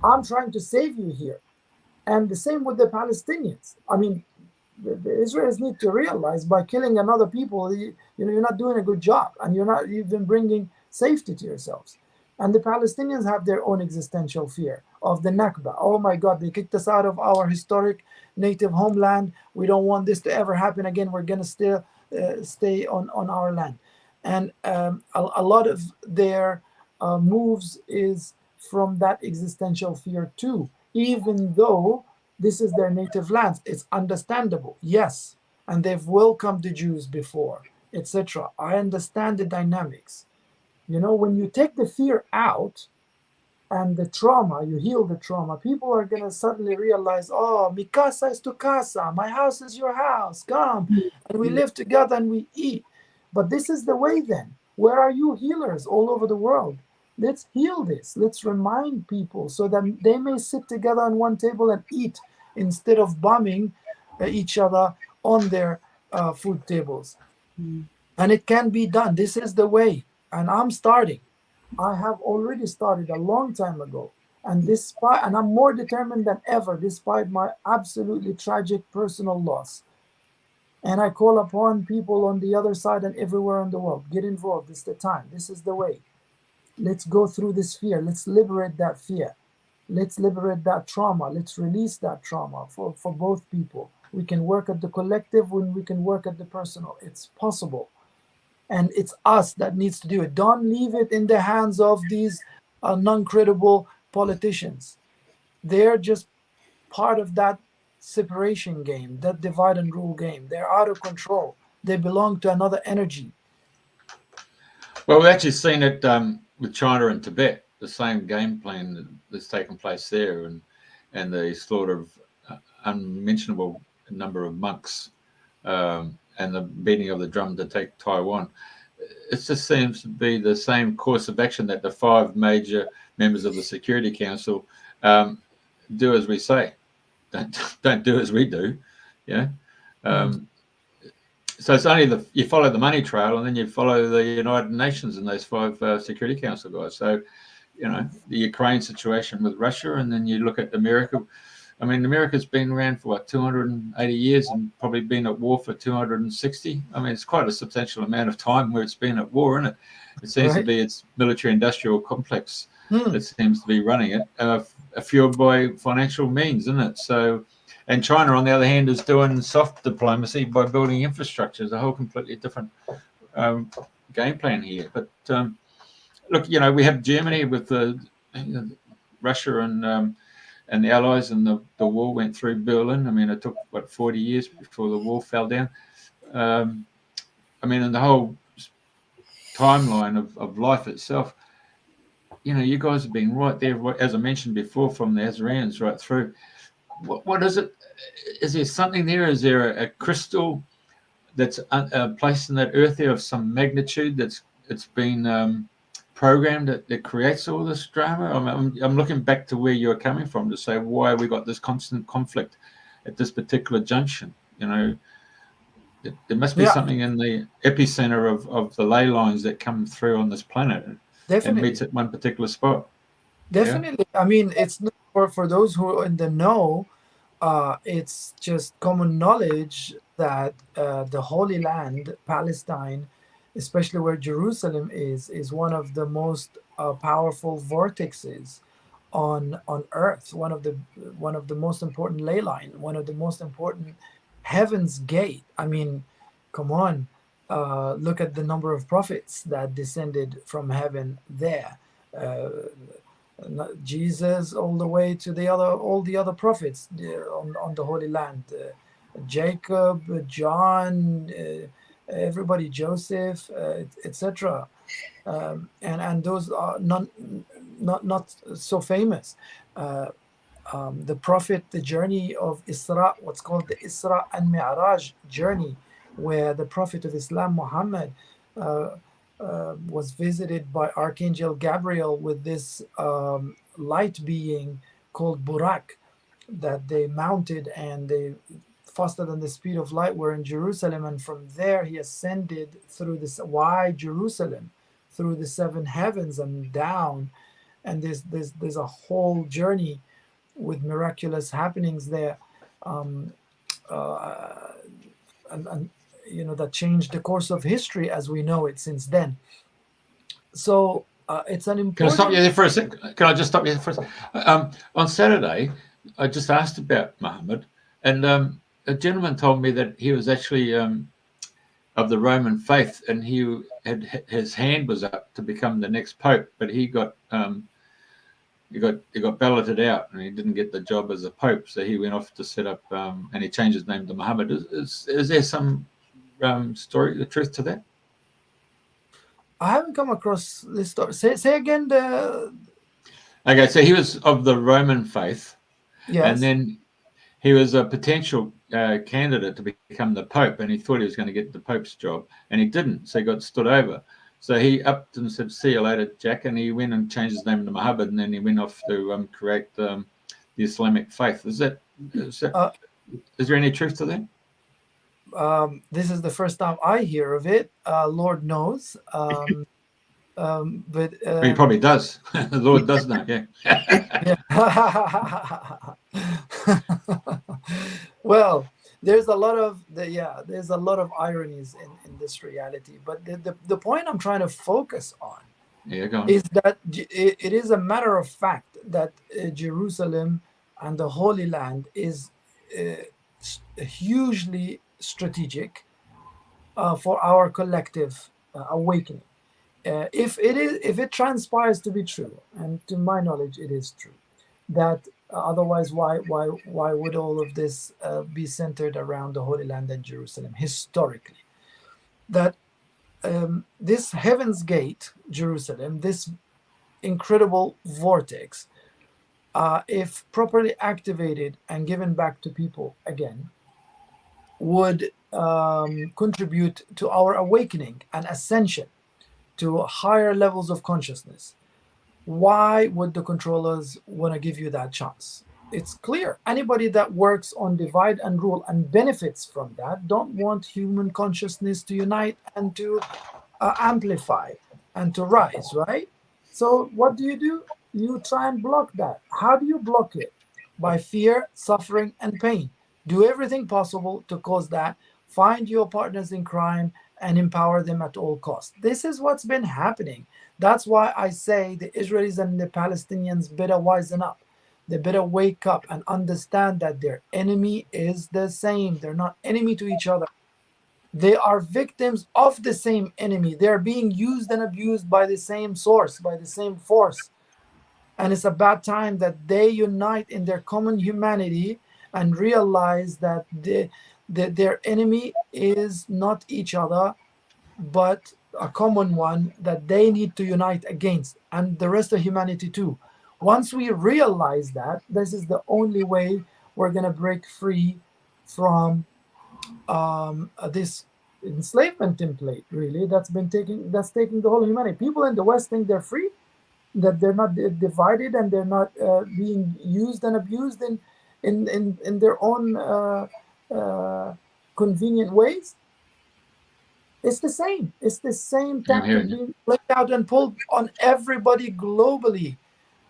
I'm trying to save you here. And the same with the Palestinians. I mean, the Israelis need to realize by killing another people, you're not doing a good job, and you're not even bringing safety to yourselves. And the Palestinians have their own existential fear of the Nakba. Oh my God, they kicked us out of our historic native homeland. We don't want this to ever happen again. We're going to still stay on our land. And a lot of their moves is from that existential fear too, even though this is their native lands. It's understandable, yes. And they've welcomed the Jews before, etc. I understand the dynamics. You know, when you take the fear out and the trauma, you heal the trauma, people are going to suddenly realize, oh, mi casa es tu casa, my house is your house, come, and we live together and we eat. But this is the way then. Where are you healers all over the world? Let's heal this. Let's remind people so that they may sit together on one table and eat instead of bombing each other on their food tables. And it can be done. This is the way. And I'm starting. I have already started a long time ago. And I'm more determined than ever, despite my absolutely tragic personal loss. And I call upon people on the other side and everywhere in the world. Get involved. It's the time. This is the way. Let's go through this fear. Let's liberate that fear. Let's liberate that trauma. Let's release that trauma for both people. we can work at the collective, when we can work at the personal. It's possible. And it's us that needs to do it. Don't leave it in the hands of these non-credible politicians. They're just part of that separation game, that divide and rule game. They're out of control. They belong to another energy. Well, we've actually seen it with China and Tibet, the same game plan that's taken place there, and the slaughter of unmentionable number of monks, and the beating of the drum to take Taiwan. It just seems to be the same course of action that the 5 major members of the Security Council do as we say. Don't do as we do. Yeah. So it's only you follow the money trail, and then you follow the United Nations and those 5 Security Council guys. So, the Ukraine situation with Russia, and then you look at America. I mean, America's been around for 280 years and probably been at war for 260. I mean, it's quite a substantial amount of time where it's been at war, isn't it? It seems to be its military-industrial complex that seems to be running it, fueled by financial means, isn't it? So. And China, on the other hand, is doing soft diplomacy by building infrastructure. It's a whole completely different game plan here. But look, we have Germany with Russia and the Allies, and the war went through Berlin. I mean, it took 40 years before the wall fell down. I mean, and the whole timeline of life itself. You guys have been right there, as I mentioned before, from the Azarians right through. What is it? Is there something there? Is there a crystal that's placed in that earth there of some magnitude it's been programmed that creates all this drama? I'm looking back to where you're coming from to say why we got this constant conflict at this particular junction. There must be something in the epicenter of the ley lines that come through on this planet and meets at one particular spot. Definitely. Yeah? I mean, it's not for those who are in the know. It's just common knowledge that the Holy Land, Palestine, especially where Jerusalem is one of the most powerful vortexes on earth. One of the most important ley line. One of the most important heaven's gate. I mean, come on, look at the number of prophets that descended from heaven there. Jesus, all the way to all the other prophets on the Holy Land, Jacob, John, everybody, Joseph, etc. And those are not so famous. The prophet, the journey of Isra, what's called the Isra and Mi'raj journey, where the prophet of Islam, Muhammad, was visited by Archangel Gabriel with this light being called Burak that they mounted, and they faster than the speed of light were in Jerusalem, and from there he ascended through this wide Jerusalem, through the 7 heavens and down, and there's a whole journey with miraculous happenings there, and that changed the course of history as we know it since then. So it's an important. Can I stop you there for a second? Can I just stop you there for a second? On Saturday, I just asked about Muhammad, and a gentleman told me that he was actually of the Roman faith, and his hand was up to become the next pope, but he got balloted out, and he didn't get the job as a pope, so he went off to set up, and he changed his name to Muhammad. Is there some story, the truth to that? I haven't come across this story. Say again the. Okay, so he was of the Roman faith, yes, and then he was a potential candidate to become the pope, and he thought he was going to get the pope's job, and he didn't, so he got stood over. So he upped and said, "See you later, Jack," and he went and changed his name to Muhammad, and then he went off to create the Islamic faith. Is there any truth to that? This is the first time I hear of it. Lord knows. But he probably does. The Lord does know. Yeah. Well, there's a lot of ironies in this reality. But the point I'm trying to focus on is that it is a matter of fact that Jerusalem and the Holy Land is hugely strategic for our collective awakening. If it transpires to be true, and to my knowledge it is true, that otherwise why would all of this be centered around the Holy Land and Jerusalem historically? That this Heaven's Gate, Jerusalem, this incredible vortex, if properly activated and given back to people again, would contribute to our awakening and ascension to higher levels of consciousness. Why would the controllers want to give you that chance? It's clear. Anybody that works on divide and rule and benefits from that don't want human consciousness to unite and to amplify and to rise, right? So what do? You try and block that. How do you block it? By fear, suffering, and pain. Do everything possible to cause that. Find your partners in crime and empower them at all costs. This is what's been happening. That's why I say the Israelis and the Palestinians better wisen up. They better wake up and understand that their enemy is the same. They're not enemy to each other. They are victims of the same enemy. They're being used and abused by the same source, by the same force. And it's about time that they unite in their common humanity and realize that their enemy is not each other, but a common one that they need to unite against, and the rest of humanity too. Once we realize that, this is the only way we're going to break free from this enslavement template, really, that's taking the whole humanity. People in the West think they're free, that they're not divided, and they're not being used and abused in their own convenient ways. It's the same. It's the same tactic being played out and pulled on everybody globally.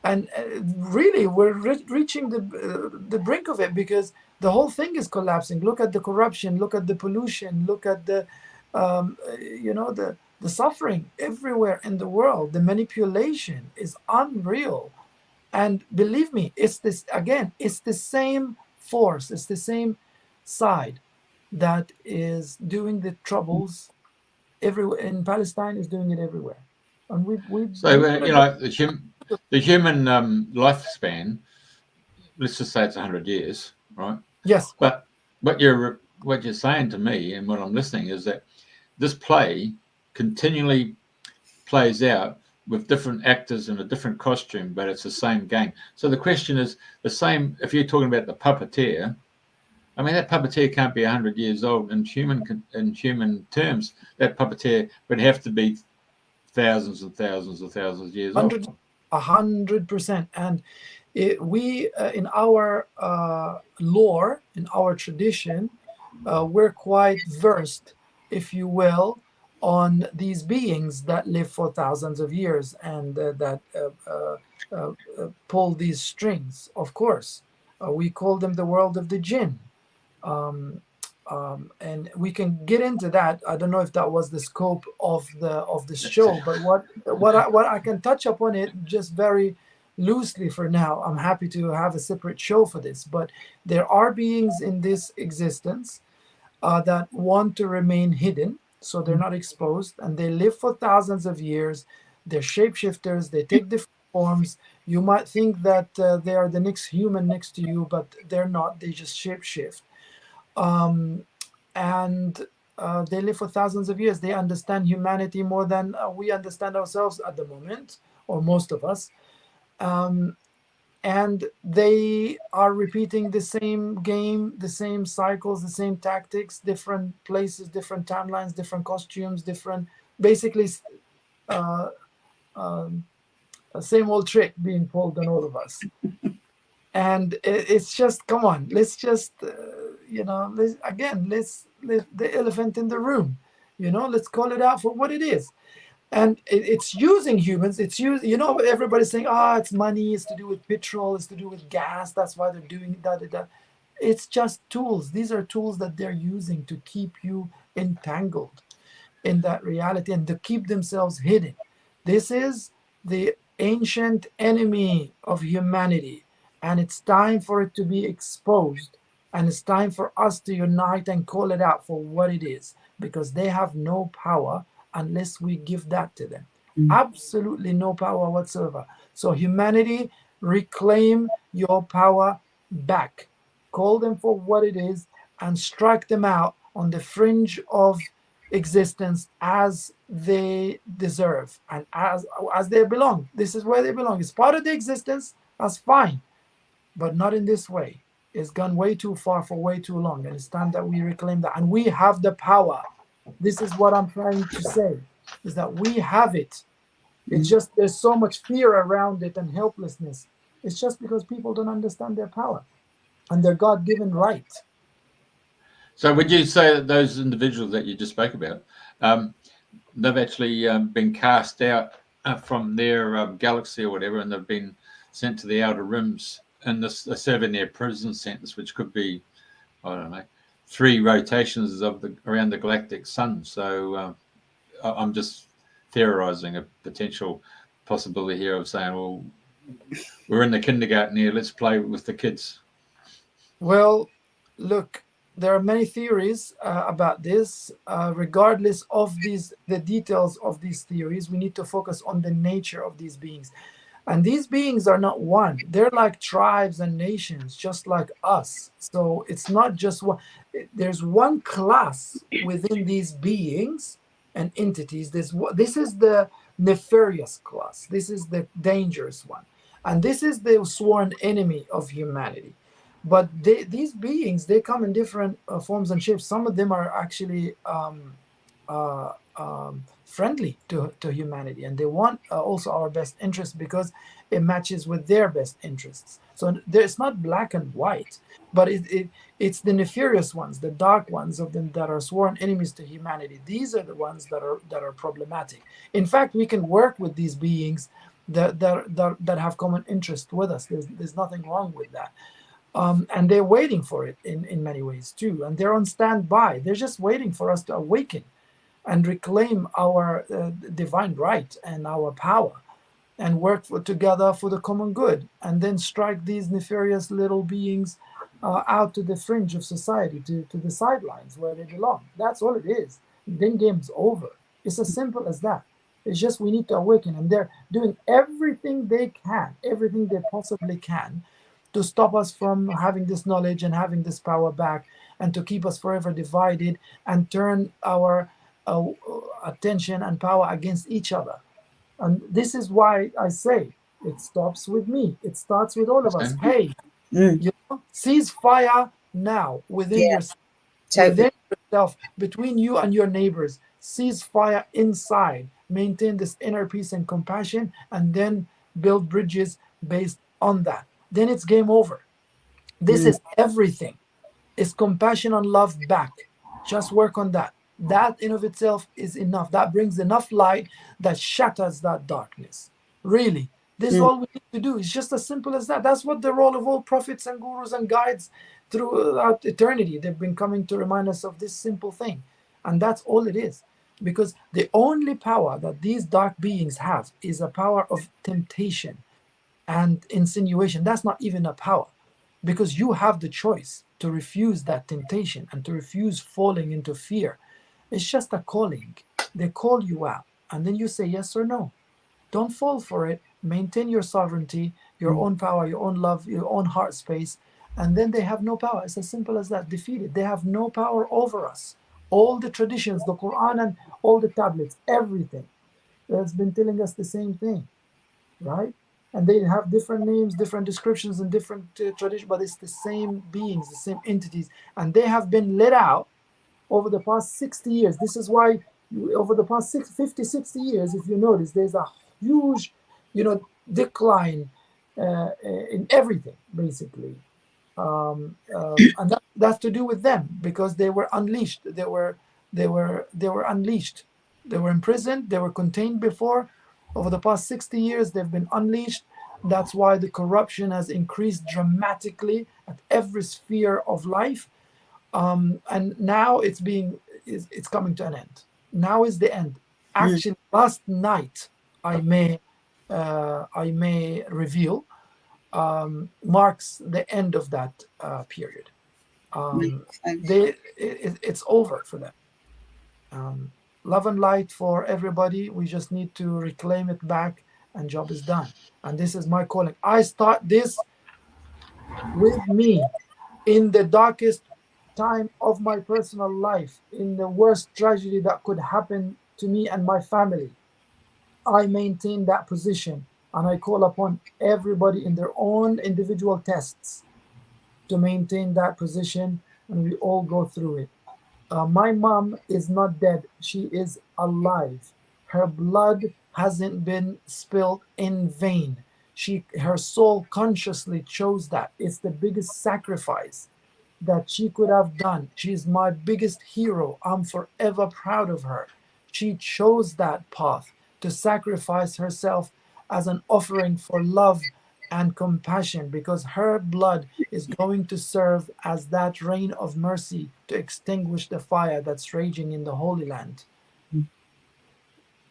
And really, we're reaching the brink of it, because the whole thing is collapsing. Look at the corruption. Look at the pollution. Look at the suffering everywhere in the world. The manipulation is unreal. And believe me, it's the same force. It's the same side that is doing the troubles everywhere. In Palestine, is doing it everywhere. And the human lifespan, let's just say it's 100 years, right? Yes. But what you're saying to me, and what I'm listening, is that this play continually plays out with different actors in a different costume, but it's the same game. So the question is the same. If you're talking about the puppeteer, I mean, that puppeteer can't be 100 years old in human terms. That puppeteer would have to be thousands and thousands of thousands of years old. 100%. And we, in our lore, in our tradition, we're quite versed, if you will, on these beings that live for thousands of years and that pull these strings. Of course, we call them the world of the jinn. And we can get into that. I don't know if that was the scope of the show, but what I can touch upon it just very loosely for now. I'm happy to have a separate show for this, but there are beings in this existence that want to remain hidden, so they're not exposed, and they live for thousands of years. They're shapeshifters. They take different forms. You might think that they are the next human next to you, but they're not. They just shapeshift. And they live for thousands of years. They understand humanity more than we understand ourselves at the moment, or most of us. And they are repeating the same game, the same cycles, the same tactics, different places, different timelines, different costumes, basically same old trick being pulled on all of us. And it's just, come on, let's just, let's the elephant in the room, let's call it out for what it is. And it's using humans. It's everybody's saying, it's money, it's to do with petrol, it's to do with gas. That's why they're doing that. It's just tools. These are tools that they're using to keep you entangled in that reality and to keep themselves hidden. This is the ancient enemy of humanity, and it's time for it to be exposed And it's time for us to unite and call it out for what it is, because they have no power unless we give that to them. Absolutely no power whatsoever. So humanity, reclaim your power back. Call them for what it is and strike them out on the fringe of existence as they deserve and as they belong. This is where they belong. It's part of the existence. That's fine, but not in this way. It's gone way too far for way too long, and it's time that we reclaim that. And we have the power. This is what I'm trying to say, is that we have it. It's just there's so much fear around it and helplessness. It's just because people don't understand their power and their God-given right. So would you say that those individuals that you just spoke about, they've actually been cast out from their galaxy or whatever, and they've been sent to the outer rims, and they're serving their prison sentence, which could be, I don't know, 3 rotations of around the galactic sun. So I'm just theorizing a potential possibility here of saying, well, we're in the kindergarten here, let's play with the kids. Well, look, there are many theories about this. Regardless of the details of these theories, we need to focus on the nature of these beings. And these beings are not one. They're like tribes and nations, just like us. So it's not just one. There's one class within these beings and entities. This is the nefarious class. This is the dangerous one. And this is the sworn enemy of humanity. But these beings, they come in different forms and shapes. Some of them are actually friendly to humanity, and they want also our best interest because it matches with their best interests. So it's not black and white, but it's the nefarious ones, the dark ones of them that are sworn enemies to humanity. These are the ones that are problematic. In fact, we can work with these beings that have common interest with us. There's nothing wrong with that. And they're waiting for it in many ways too, and they're on standby. They're just waiting for us to awaken and reclaim our divine right and our power, and work together for the common good, and then strike these nefarious little beings out to the fringe of society, to the sidelines where they belong. That's all it is. Then game's over. It's as simple as that. It's just we need to awaken, and they're doing everything they can, everything they possibly can, to stop us from having this knowledge and having this power back, and to keep us forever divided and turn our attention and power against each other. And this is why I say it stops with me. It starts with all of us. Hey, cease fire now within yourself, within yourself, between you and your neighbors. Cease fire inside. Maintain this inner peace and compassion, and then build bridges based on that. Then it's game over. This is everything. It's compassion and love back. Just work on that. That in of itself is enough. That brings enough light that shatters that darkness. Really, this is all we need to do. It's just as simple as that. That's what the role of all prophets and gurus and guides throughout eternity. They've been coming to remind us of this simple thing. And that's all it is. Because the only power that these dark beings have is a power of temptation and insinuation. That's not even a power, because you have the choice to refuse that temptation and to refuse falling into fear. It's just a calling. They call you out, and then you say yes or no. Don't fall for it. Maintain your sovereignty, your own power, your own love, your own heart space, and then they have no power. It's as simple as that. Defeated. They have no power over us. All the traditions, the Quran and all the tablets, everything has been telling us the same thing, right? And they have different names, different descriptions, and different traditions, but it's the same beings, the same entities, and they have been let out over the past 60 years. This is why over the past 50, 60 years, if you notice, there's a huge, decline in everything, basically. And that's to do with them, because they were unleashed. They were unleashed. They were imprisoned. They were contained before. Over the past 60 years, they've been unleashed. That's why the corruption has increased dramatically at every sphere of life. And now it's coming to an end. Now is the end. Actually, last night, I may reveal, marks the end of that period. It's over for them. Love and light for everybody. We just need to reclaim it back, and job is done. And this is my calling. I start this with me in the darkest time of my personal life, in the worst tragedy that could happen to me and my family. I maintain that position, and I call upon everybody in their own individual tests to maintain that position, and we all go through it. My mom is not dead. She is alive. Her blood hasn't been spilled in vain. Her soul consciously chose that. It's the biggest sacrifice that she could have done. She's my biggest hero. I'm forever proud of her. She chose that path to sacrifice herself as an offering for love and compassion, because her blood is going to serve as that rain of mercy to extinguish the fire that's raging in the Holy Land.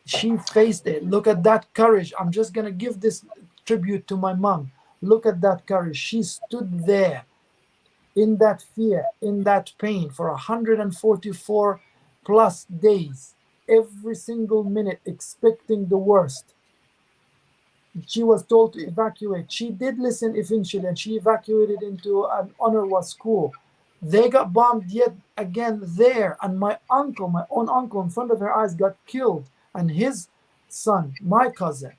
She faced it. Look at that courage. I'm just going to give this tribute to my mom. Look at that courage. She stood there in that fear, in that pain for 144 plus days, every single minute expecting the worst. She was told to evacuate. She did listen eventually, and she evacuated into an UNRWA school. They got bombed yet again there, and my own uncle, in front of her eyes, got killed, and his son, my cousin.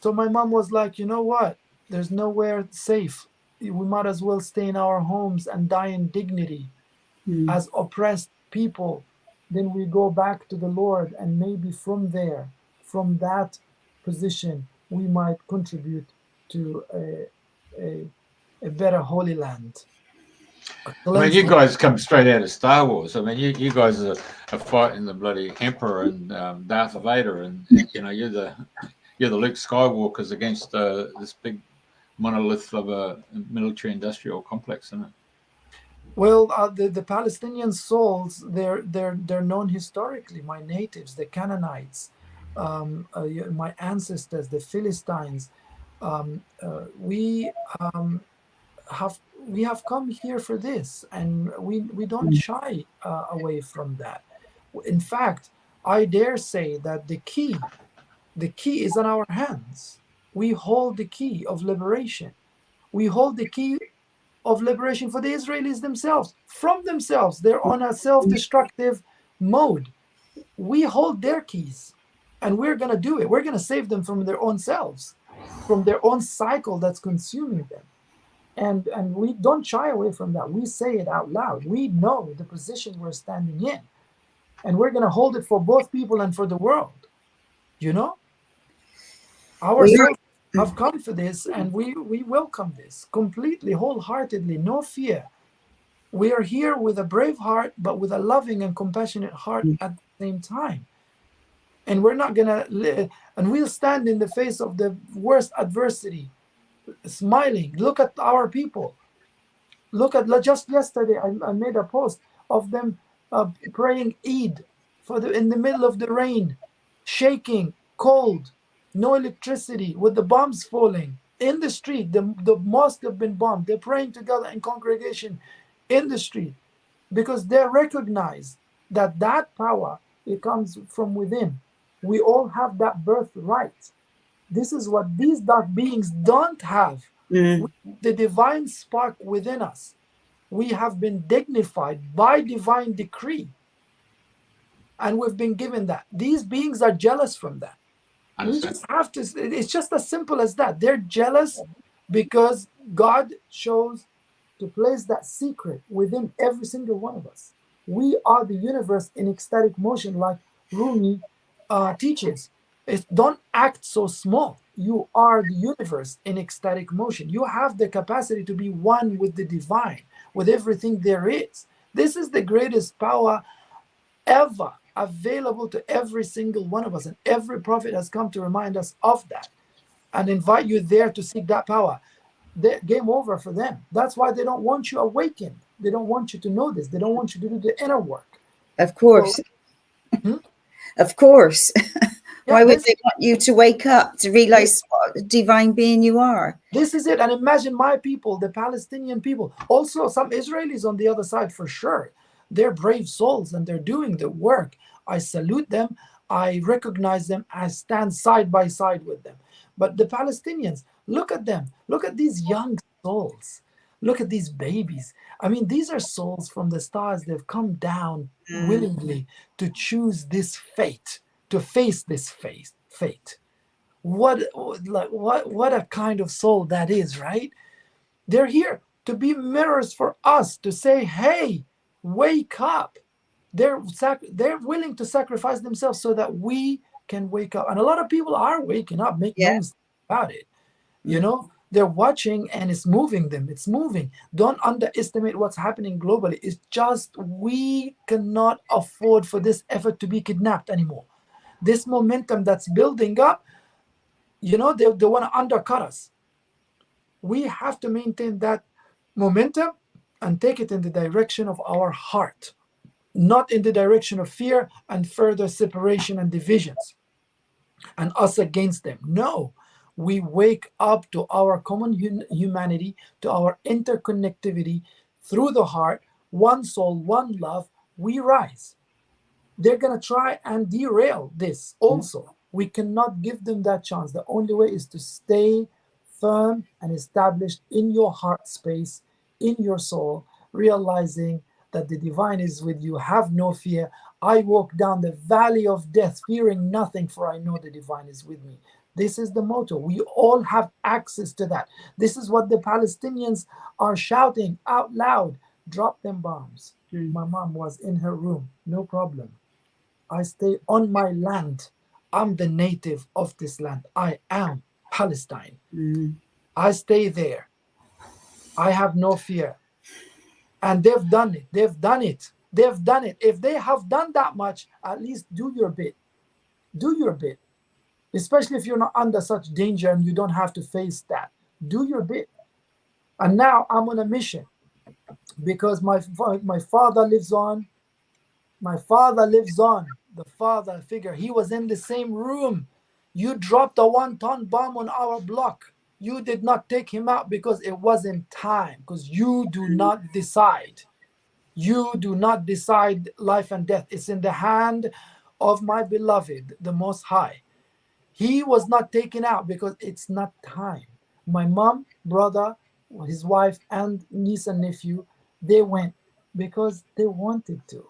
So my mom was like, you know what? There's nowhere safe. We might as well stay in our homes and die in dignity as oppressed people. Then we go back to the Lord, and maybe from there, from that position, we might contribute to a better Holy Land. I mean, you guys come straight out of Star Wars. I mean, you guys are fighting the bloody Emperor and Darth Vader, and you know you're the Luke Skywalkers against this big monolith of a military-industrial complex, isn't it? Well, the Palestinian souls, they're known historically. My natives, the Canaanites, my ancestors, the Philistines, we have come here for this, and we don't shy away from that. In fact, I dare say that the key is in our hands. We hold the key of liberation. We hold the key of liberation for the Israelis themselves, from themselves. They're on a self-destructive mode. We hold their keys, and we're going to do it. We're going to save them from their own selves, from their own cycle that's consuming them. And we don't shy away from that. We say it out loud. We know the position we're standing in, and we're going to hold it for both people and for the world. You know? Our souls have come for this, and we welcome this completely, wholeheartedly, no fear. We are here with a brave heart, but with a loving and compassionate heart at the same time. And we're not gonna, and we'll stand in the face of the worst adversity, smiling. Look at our people. Look at, just yesterday, I made a post of them praying Eid in the middle of the rain, shaking, cold, no electricity, with the bombs falling in the street. The mosque have been bombed. They're praying together in congregation in the street, because they recognize that power, it comes from within. We all have that birthright. This is what these dark beings don't have. The divine spark within us. We have been dignified by divine decree, and we've been given that. These beings are jealous from that. We just have to, it's just as simple as that. They're jealous because God chose to place that secret within every single one of us. We are the universe in ecstatic motion, like Rumi teaches. Don't act so small. You are the universe in ecstatic motion. You have the capacity to be one with the divine, with everything there is. This is the greatest power ever available to every single one of us, and every prophet has come to remind us of that and invite you there to seek that power. Game over for them. That's why they don't want you awakened. They don't want you to know this. They don't want you to do the inner work. Of course. So, Of course. Why would they want you to wake up, to realize what a divine being you are? This is it. And imagine my people, the Palestinian people, also some Israelis on the other side for sure. They're brave souls and they're doing the work. I salute them. I recognize them. I stand side by side with them. But the Palestinians, look at them. Look at these young souls. Look at these babies. I mean, these are souls from the stars. They've come down willingly to choose this fate, to face this fate. What a kind of soul that is, right? They're here to be mirrors for us, to say, hey, wake up. They're willing to sacrifice themselves so that we can wake up. And a lot of people are waking up, make no mistake about it. You know, they're watching and it's moving them. It's moving. Don't underestimate what's happening globally. It's just we cannot afford for this effort to be kidnapped anymore. This momentum that's building up, you know, they want to undercut us. We have to maintain that momentum and take it in the direction of our heart, not in the direction of fear and further separation and divisions and us against them. No, we wake up to our common humanity, to our interconnectivity through the heart, one soul, one love, we rise. They're going to try and derail this also. We cannot give them that chance. The only way is to stay firm and established in your heart space, in your soul, realizing that the divine is with you. Have no fear. I walk down the valley of death, fearing nothing, for I know the divine is with me. This is the motto. We all have access to that. This is what the Palestinians are shouting out loud. Drop them bombs. My mom was in her room. No problem. I stay on my land. I'm the native of this land. I am Palestine. I stay there. I have no fear. And they've done it. They've done it. They've done it. If they have done that much, at least do your bit. Do your bit. Especially if you're not under such danger and you don't have to face that. Do your bit. And now I'm on a mission because my father lives on. My father lives on. The father figure. He was in the same room. You dropped a 1-ton bomb on our block. You did not take him out because it wasn't time. Because you do not decide. You do not decide life and death. It's in the hand of my beloved, the Most High. He was not taken out because it's not time. My mom, brother, his wife, and niece and nephew, they went because they wanted to.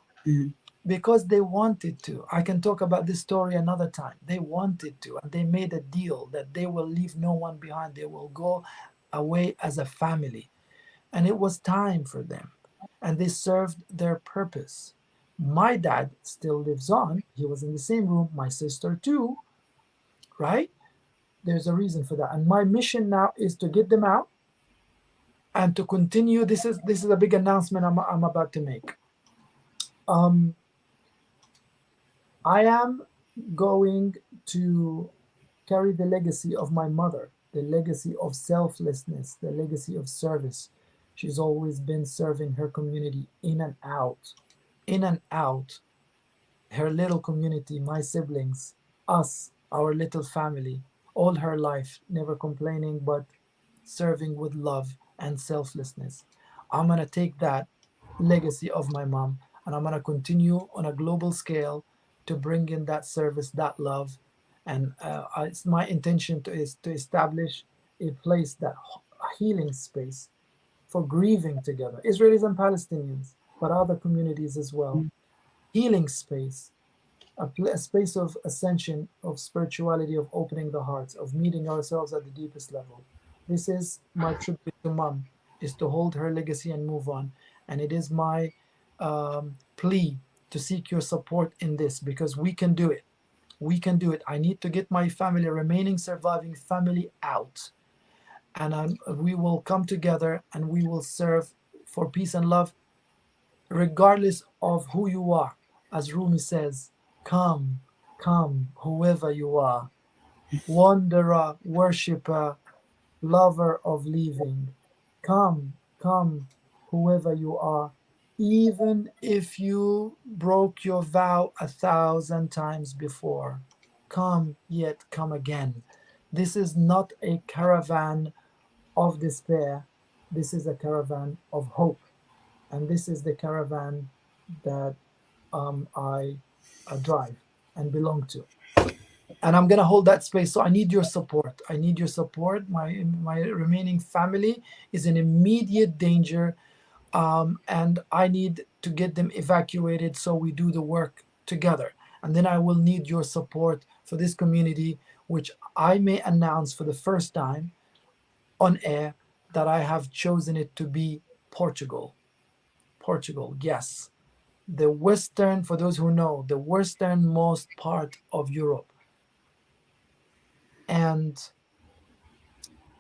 Because they wanted to. I can talk about this story another time. They wanted to, and they made a deal that they will leave no one behind. They will go away as a family. And it was time for them. And they served their purpose. My dad still lives on. He was in the same room. My sister too. Right? There's a reason for that. And my mission now is to get them out and to continue. This is a big announcement I'm about to make. I am going to carry the legacy of my mother, the legacy of selflessness, the legacy of service. She's always been serving her community in and out, her little community, my siblings, us, our little family, all her life, never complaining, but serving with love and selflessness. I'm going to take that legacy of my mom and I'm going to continue on a global scale to bring in that service, that love. And it's my intention is to establish a place, that healing space for grieving together, Israelis and Palestinians, but other communities as well. Healing space, a space of ascension, of spirituality, of opening the hearts, of meeting ourselves at the deepest level. This is my tribute to Mom, is to hold her legacy and move on. And it is my plea to seek your support in this, because we can do it. We can do it. I need to get my family, remaining surviving family, out. And we will come together and we will serve for peace and love, regardless of who you are. As Rumi says, come, whoever you are, wanderer, worshipper, lover of living. Come, whoever you are, even if you broke your vow 1,000 times before. come yet come again. This is not a caravan of despair. This is a caravan of hope. And this is the caravan that I drive and belong to. And I'm going to hold that space. So I need your support. I need your support. My remaining family is in immediate danger. And I need to get them evacuated so we do the work together. And then I will need your support for this community, which I may announce for the first time on air that I have chosen it to be Portugal. Portugal, yes. The western, for those who know, the westernmost part of Europe. And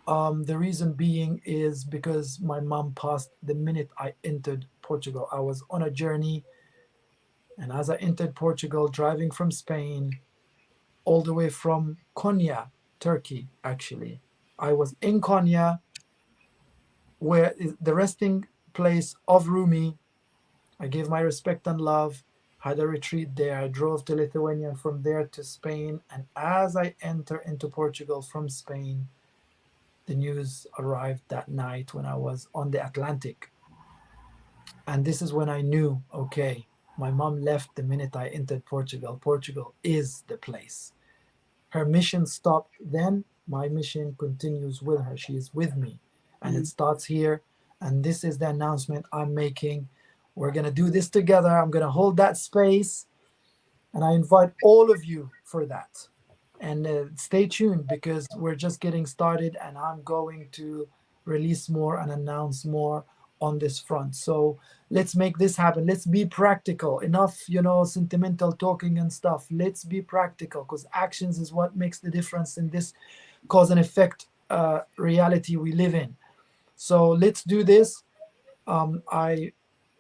the reason being is because my mom passed the minute I entered Portugal. I was on a journey, and as I entered Portugal, driving from Spain, all the way from Konya, Turkey, actually. I was in Konya, where is the resting place of Rumi. I gave my respect and love, had a retreat there. I drove to Lithuania and from there to Spain. And as I enter into Portugal from Spain, the news arrived that night when I was on the Atlantic. And this is when I knew, okay, my mom left the minute I entered Portugal. Portugal is the place. Her mission stopped then. My mission continues with her. She is with me. And it starts here. And this is the announcement I'm making. We're going to do this together. I'm going to hold that space. And I invite all of you for that. And stay tuned, because we're just getting started, and I'm going to release more and announce more on this front. So let's make this happen. Let's be practical. Enough, sentimental talking and stuff. Let's be practical, because actions is what makes the difference in this cause and effect reality we live in. So let's do this. I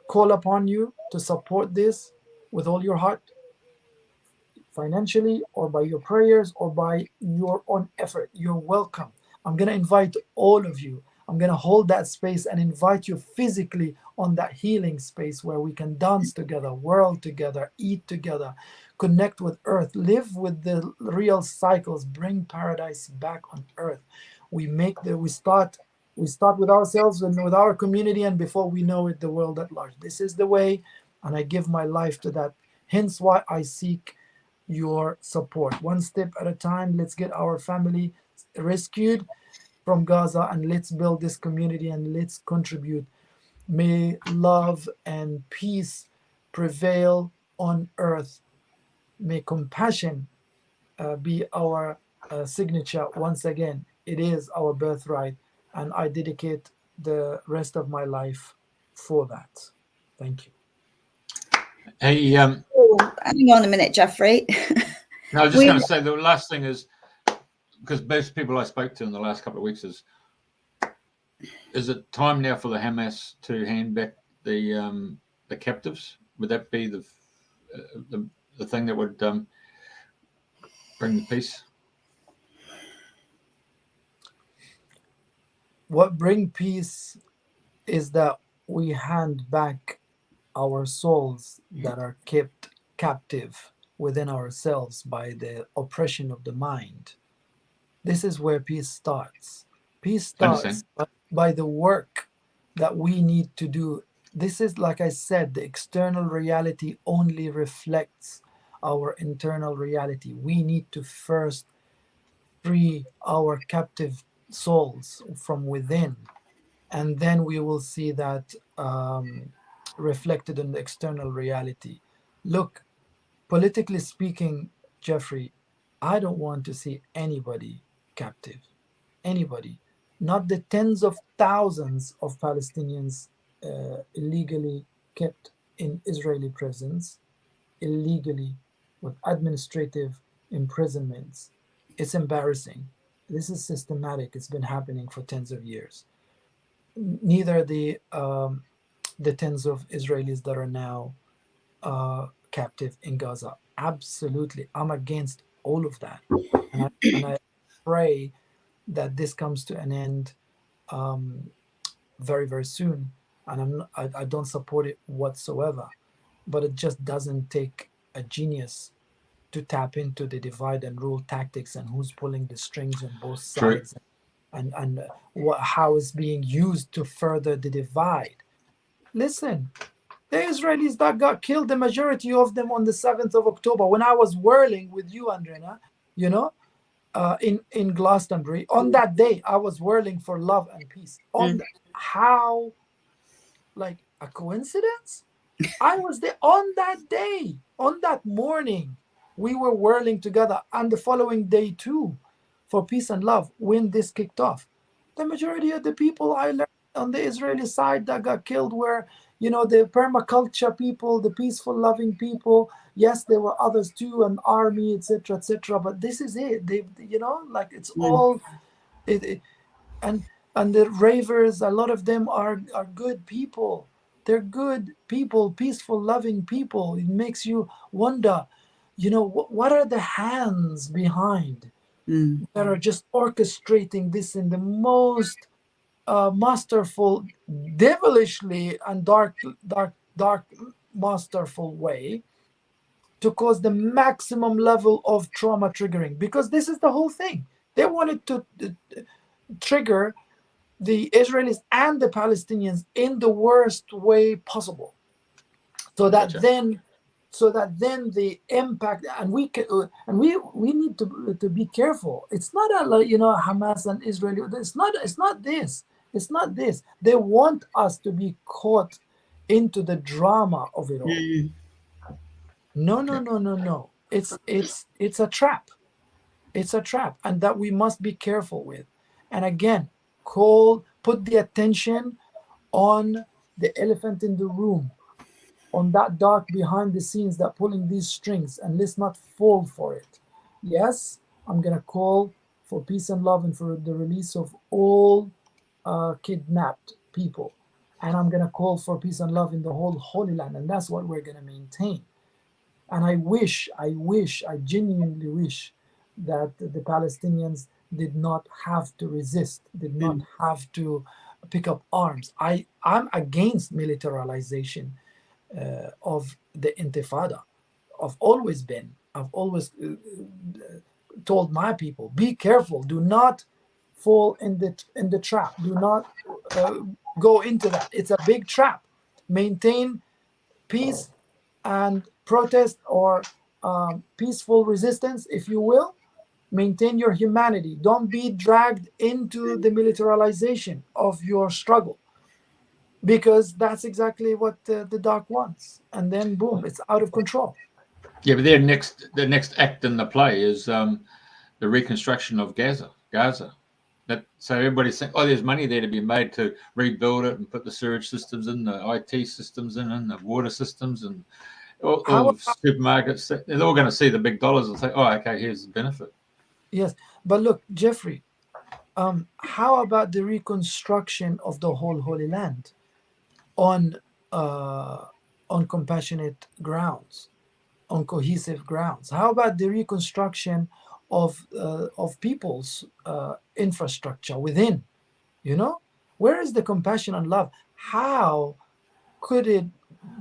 call upon you to support this with all your heart, financially, or by your prayers, or by your own effort. You're welcome. I'm going to invite all of you. I'm going to hold that space and invite you physically on that healing space where we can dance together, whirl together, eat together, connect with earth, live with the real cycles, bring paradise back on earth. We start with ourselves and with our community, and before we know it, the world at large. This is the way, and I give my life to that. Hence why I seek your support. One step at a time. Let's get our family rescued from Gaza, and let's build this community, and let's contribute. May love and peace prevail on earth. May compassion be our signature once again. It is our birthright, and I dedicate the rest of my life for that. Thank you. Hey, hang on a minute, Jeffrey. no, I was just going to say the last thing is, because most people I spoke to in the last couple of weeks is it time now for the Hamas to hand back the captives? Would that be the thing that would bring the peace? What brings peace is that we hand back our souls that are kept captive within ourselves by the oppression of the mind. This is where peace starts. Peace starts by the work that we need to do. This is, like I said, the external reality only reflects our internal reality. We need to first free our captive souls from within, and then we will see that reflected in the external reality. Look, politically speaking, Jeffrey, I don't want to see anybody captive. Anybody. Not the tens of thousands of Palestinians illegally kept in Israeli prisons, illegally, with administrative imprisonments. It's embarrassing. This is systematic. It's been happening for tens of years. Neither the tens of Israelis that are now captive in Gaza. Absolutely, I'm against all of that, and I pray that this comes to an end very, very soon. And I don't support it whatsoever, but it just doesn't take a genius to tap into the divide and rule tactics and who's pulling the strings on both True. sides, and how it's being used to further the divide. Listen, the Israelis that got killed, the majority of them on the 7th of October, when I was whirling with you, Andrena, you know, in Glastonbury, on that day, I was whirling for love and peace. How, like a coincidence? I was there on that day, on that morning. We were whirling together, and the following day too, for peace and love. When this kicked off, the majority of the people I learned on the Israeli side that got killed were, you know, the permaculture people, the peaceful, loving people. Yes, there were others too, an army, etc., etc. But this is it. They, you know, like it's all, and the ravers. A lot of them are good people. They're good people, peaceful, loving people. It makes you wonder, you know, what are the hands behind that are just orchestrating this in the most masterful, devilishly and dark, masterful way to cause the maximum level of trauma triggering? Because this is the whole thing. They wanted to trigger the Israelis and the Palestinians in the worst way possible, so that then the impact, and we need to be careful. It's not like, you know, Hamas and Israel. It's not this. They want us to be caught into the drama of it all. No. It's a trap. It's a trap, and that we must be careful with. And again, put the attention on the elephant in the room, on that dark behind the scenes that pulling these strings, and let's not fall for it. Yes, I'm gonna call for peace and love and for the release of all kidnapped people, and I'm gonna call for peace and love in the whole Holy Land, and that's what we're gonna maintain. And I genuinely wish that the Palestinians did not have to resist, did not have to pick up arms. I'm against militarization of the Intifada. I've always been. I've always told my people, be careful. Do not fall in the trap. Do not go into that. It's a big trap. Maintain peace and protest, or peaceful resistance, if you will. Maintain your humanity. Don't be dragged into the militarization of your struggle, because that's exactly what the dark wants. And then boom, it's out of control. Yeah, but the next act in the play is the reconstruction of Gaza. So everybody's saying, oh, there's money there to be made to rebuild it and put the sewage systems in, the IT systems in, and the water systems, and all the supermarkets. They're all going to see the big dollars and say, oh, okay, here's the benefit. Yes, but look, Jeffrey, how about the reconstruction of the whole Holy Land on compassionate grounds, on cohesive grounds? How about the reconstruction of people's infrastructure within? You know, where is the compassion and love? How could it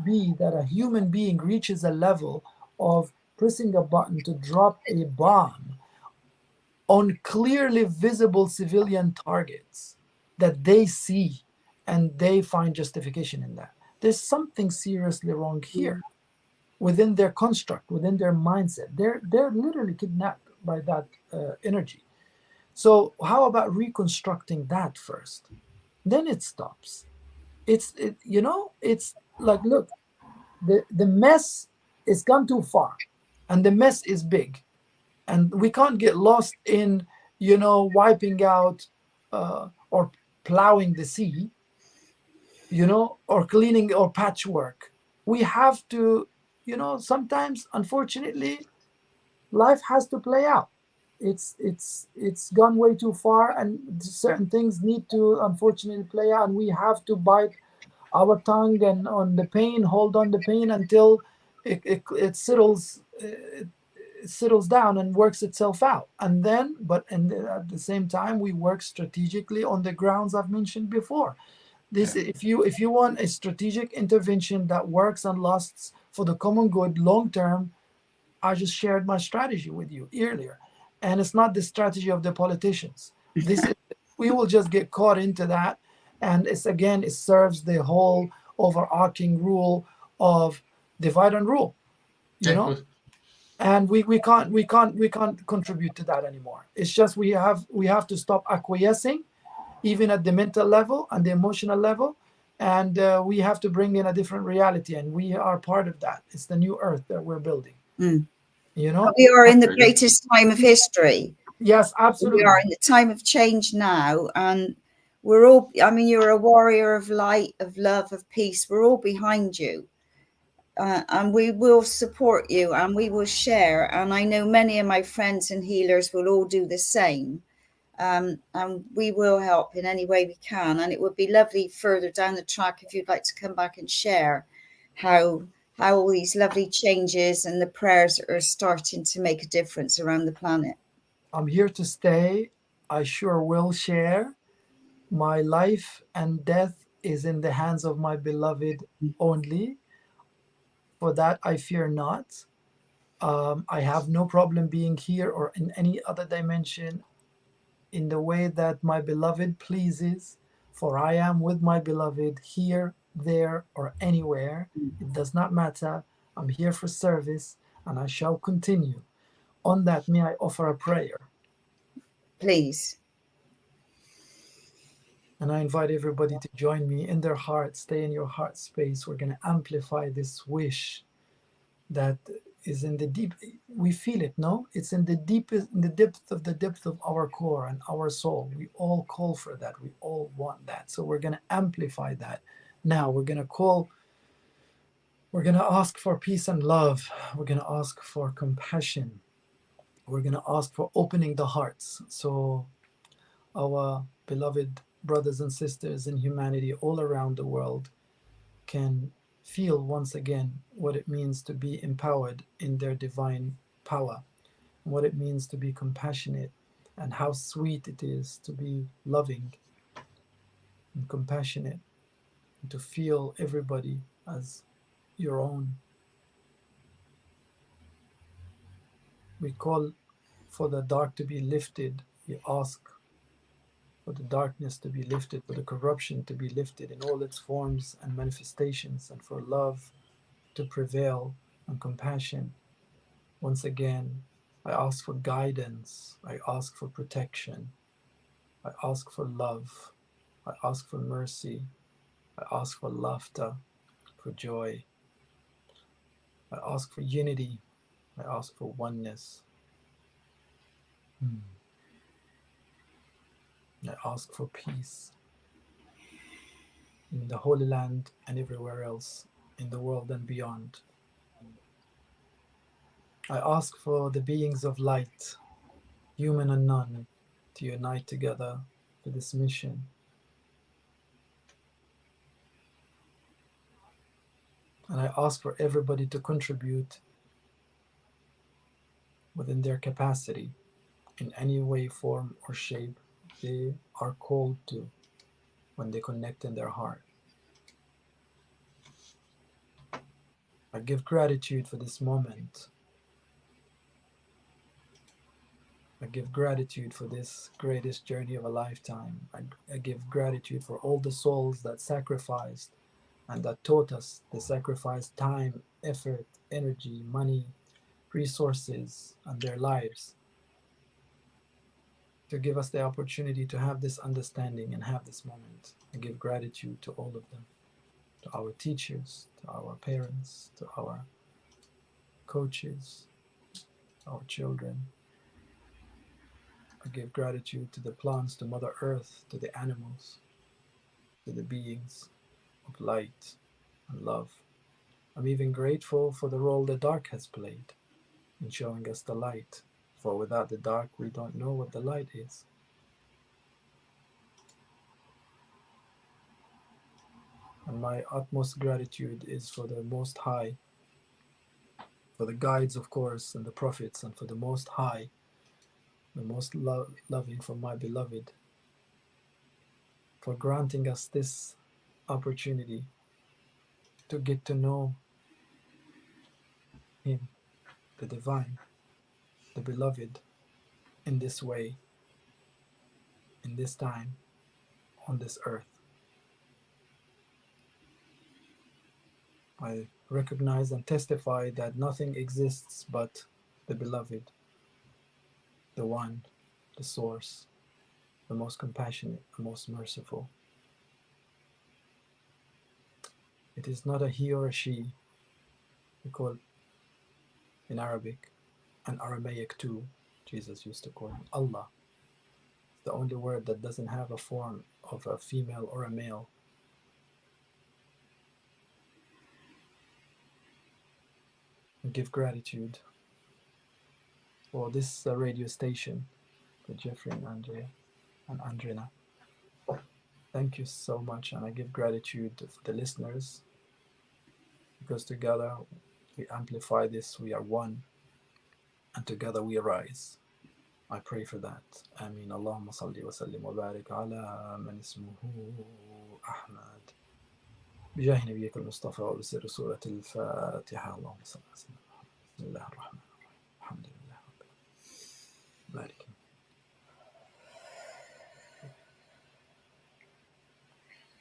be that a human being reaches a level of pressing a button to drop a bomb on clearly visible civilian targets that they see and they find justification in that? There's something seriously wrong here within their construct, within their mindset. They're literally kidnapped by that energy. So how about reconstructing that first? Then it stops. It's like, look, the mess is gone too far, and the mess is big. And we can't get lost in, wiping out or plowing the sea, or cleaning or patchwork. We have to, sometimes, unfortunately, life has to play out. It's gone way too far, and certain things need to, unfortunately, play out, and we have to bite our tongue and on the pain, hold on the pain until it settles. It settles down and works itself out, and then at the same time we work strategically on the grounds I've mentioned before. If you want a strategic intervention that works and lasts for the common good long term, I just shared my strategy with you earlier. And it's not the strategy of the politicians. This is, we will just get caught into that. And it's, again, it serves the whole overarching rule of divide and rule, you know? And we can't contribute to that anymore. It's just we have to stop acquiescing, even at the mental level and the emotional level, and we have to bring in a different reality, and we are part of that. It's the new earth that we're building. You know, we are in the greatest time of history. Yes, absolutely. We are in the time of change now, and we're all, I mean, you're a warrior of light, of love, of peace. We're all behind you. And we will support you, and we will share. And I know many of my friends and healers will all do the same. And we will help in any way we can. And it would be lovely further down the track if you'd like to come back and share how all these lovely changes and the prayers are starting to make a difference around the planet. I'm here to stay. I sure will share. My life and death is in the hands of my beloved only. For that I fear not. I have no problem being here or in any other dimension in the way that my beloved pleases, for I am with my beloved here, there, or anywhere. It does not matter. I'm here for service, and I shall continue. On that, may I offer a prayer? Please. And I invite everybody to join me in their heart. Stay in your heart space. We're going to amplify this wish that is in the deep. We feel it, no? It's in the deepest, in the depth of our core and our soul. We all call for that. We all want that. So we're going to amplify that. Now we're going to ask for peace and love. We're going to ask for compassion. We're going to ask for opening the hearts. So our beloved brothers and sisters in humanity all around the world can feel once again what it means to be empowered in their divine power, what it means to be compassionate, and how sweet it is to be loving and compassionate, and to feel everybody as your own. We call for the dark to be lifted. We ask for the darkness to be lifted, for the corruption to be lifted in all its forms and manifestations, and for love to prevail and compassion. Once again, I ask for guidance. I ask for protection. I ask for love. I ask for mercy. I ask for laughter, for joy. I ask for unity. I ask for oneness. I ask for peace in the Holy Land and everywhere else in the world and beyond. I ask for the beings of light, human and none, to unite together for this mission. And I ask for everybody to contribute within their capacity in any way, form, or shape they are called to when they connect in their heart. I give gratitude for this moment. I give gratitude for this greatest journey of a lifetime. I give gratitude for all the souls that sacrificed and that taught us. They sacrificed time, effort, energy, money, resources, and their lives to give us the opportunity to have this understanding and have this moment. I give gratitude to all of them, to our teachers, to our parents, to our coaches, our children. I give gratitude to the plants, to Mother Earth, to the animals, to the beings of light and love. I'm even grateful for the role the dark has played in showing us the light, for without the dark we don't know what the light is. And my utmost gratitude is for the Most High, for the guides, of course, and the prophets, and for the Most High, the most loving, for my beloved, for granting us this opportunity to get to know Him, the divine, the beloved, in this way, in this time, on this earth. I recognize and testify that nothing exists but the beloved, the one, the source, the most compassionate, the most merciful. It is not a he or a she. We call in Arabic and Aramaic too. Jesus used to call him Allah. It's the only word that doesn't have a form of a female or a male. And give gratitude for this radio station, for Jeffrey and Andrea and Andrena. Thank you so much, and I give gratitude to the listeners, because together we amplify this, we are one, and together we arise. I pray for that. Ameen. Allahumma salli wa sallim wa barik ala man ismuhu Ahmad. بجاه نبيك المصطفى وبسر سورة الفاتحة. اللهم صل على سيدنا محمد. بسم الله الرحمن الرحيم. الحمد لله رب العالمين. بارك.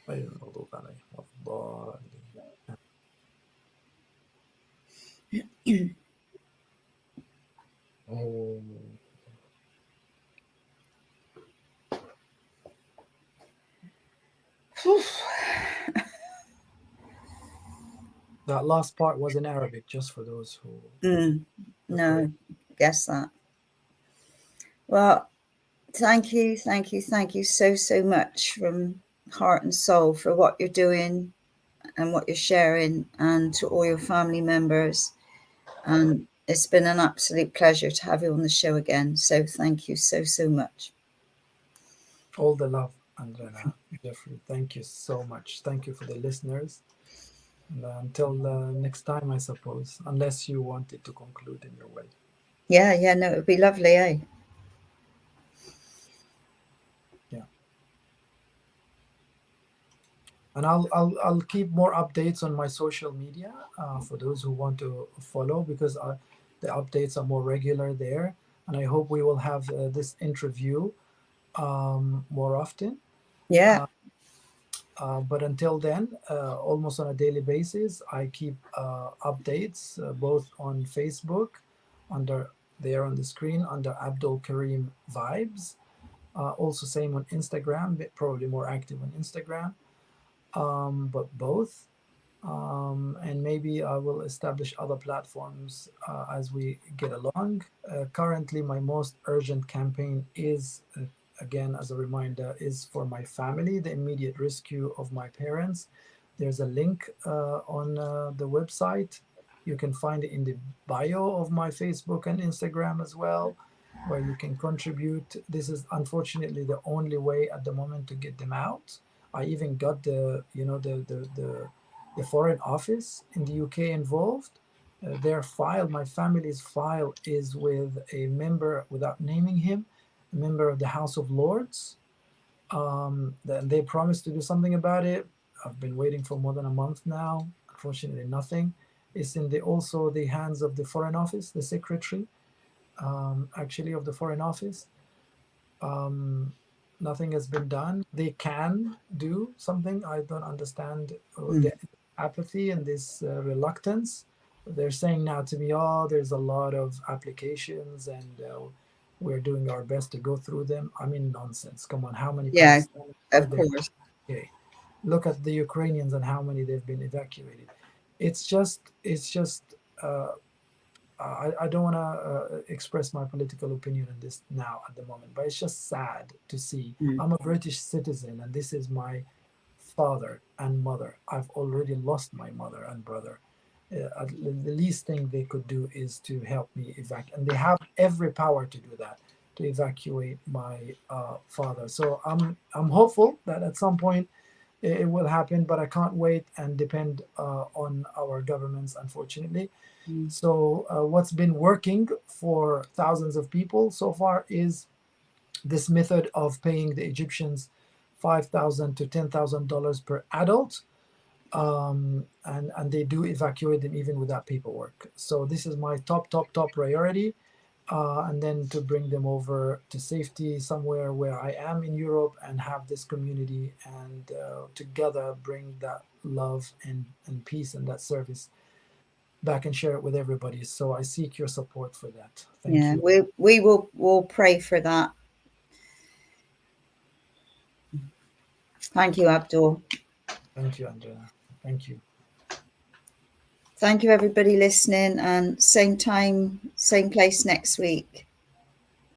غير المغضوب عليهم ولا الضالين. That last part was in Arabic, just for those who... No, guess that. Well, thank you so much from heart and soul for what you're doing and what you're sharing, and to all your family members. And it's been an absolute pleasure to have you on the show again. So thank you so much. All the love, Andrena, Jeffrey. Thank you so much. Thank you for the listeners. And until next time, I suppose, unless you wanted to conclude in your way. Yeah, no, it would be lovely, eh? Yeah. And I'll keep more updates on my social media for those who want to follow, because the updates are more regular there. And I hope we will have this interview more often. Yeah. But until then, almost on a daily basis, I keep updates both on Facebook, under there on the screen under Abdul Karim Vibes. Also same on Instagram, but probably more active on Instagram. But both. And maybe I will establish other platforms as we get along. Currently, my most urgent campaign is, again, as a reminder, is for my family, the immediate rescue of my parents. There's a link on the website. You can find it in the bio of my Facebook and Instagram as well, where you can contribute. This is unfortunately the only way at the moment to get them out. I even got the Foreign Office in the UK involved. Their file, my family's file, is with a member, without naming him, a member of the House of Lords. They promised to do something about it. I've been waiting for more than a month now. Unfortunately, nothing. It's in also the hands of the Foreign Office, the secretary, actually, of the Foreign Office. Nothing has been done. They can do something. I don't understand the apathy and this reluctance. They're saying now to me, oh, there's a lot of applications and we're doing our best to go through them. I mean, nonsense. Come on, how many? Yeah, of course. Okay, look at the Ukrainians and how many they've been evacuated. It's just. I don't want to express my political opinion on this now at the moment, but it's just sad to see. I'm a British citizen, and this is my father and mother. I've already lost my mother and brother. The least thing they could do is to help me evacuate, and they have every power to do that, to evacuate my father. So I'm hopeful that at some point it will happen, but I can't wait and depend on our governments, unfortunately. So what's been working for thousands of people so far is this method of paying the Egyptians $5,000 to $10,000 per adult and they do evacuate them even without paperwork. So this is my top priority, and then to bring them over to safety somewhere where I am in Europe and have this community, and together bring that love and peace and that service back and share it with everybody. So I seek your support for that. Thank you. We'll pray for that. Thank you, Abdul. Thank you, Andrena. Thank you. Thank you, everybody listening, and same time, same place next week.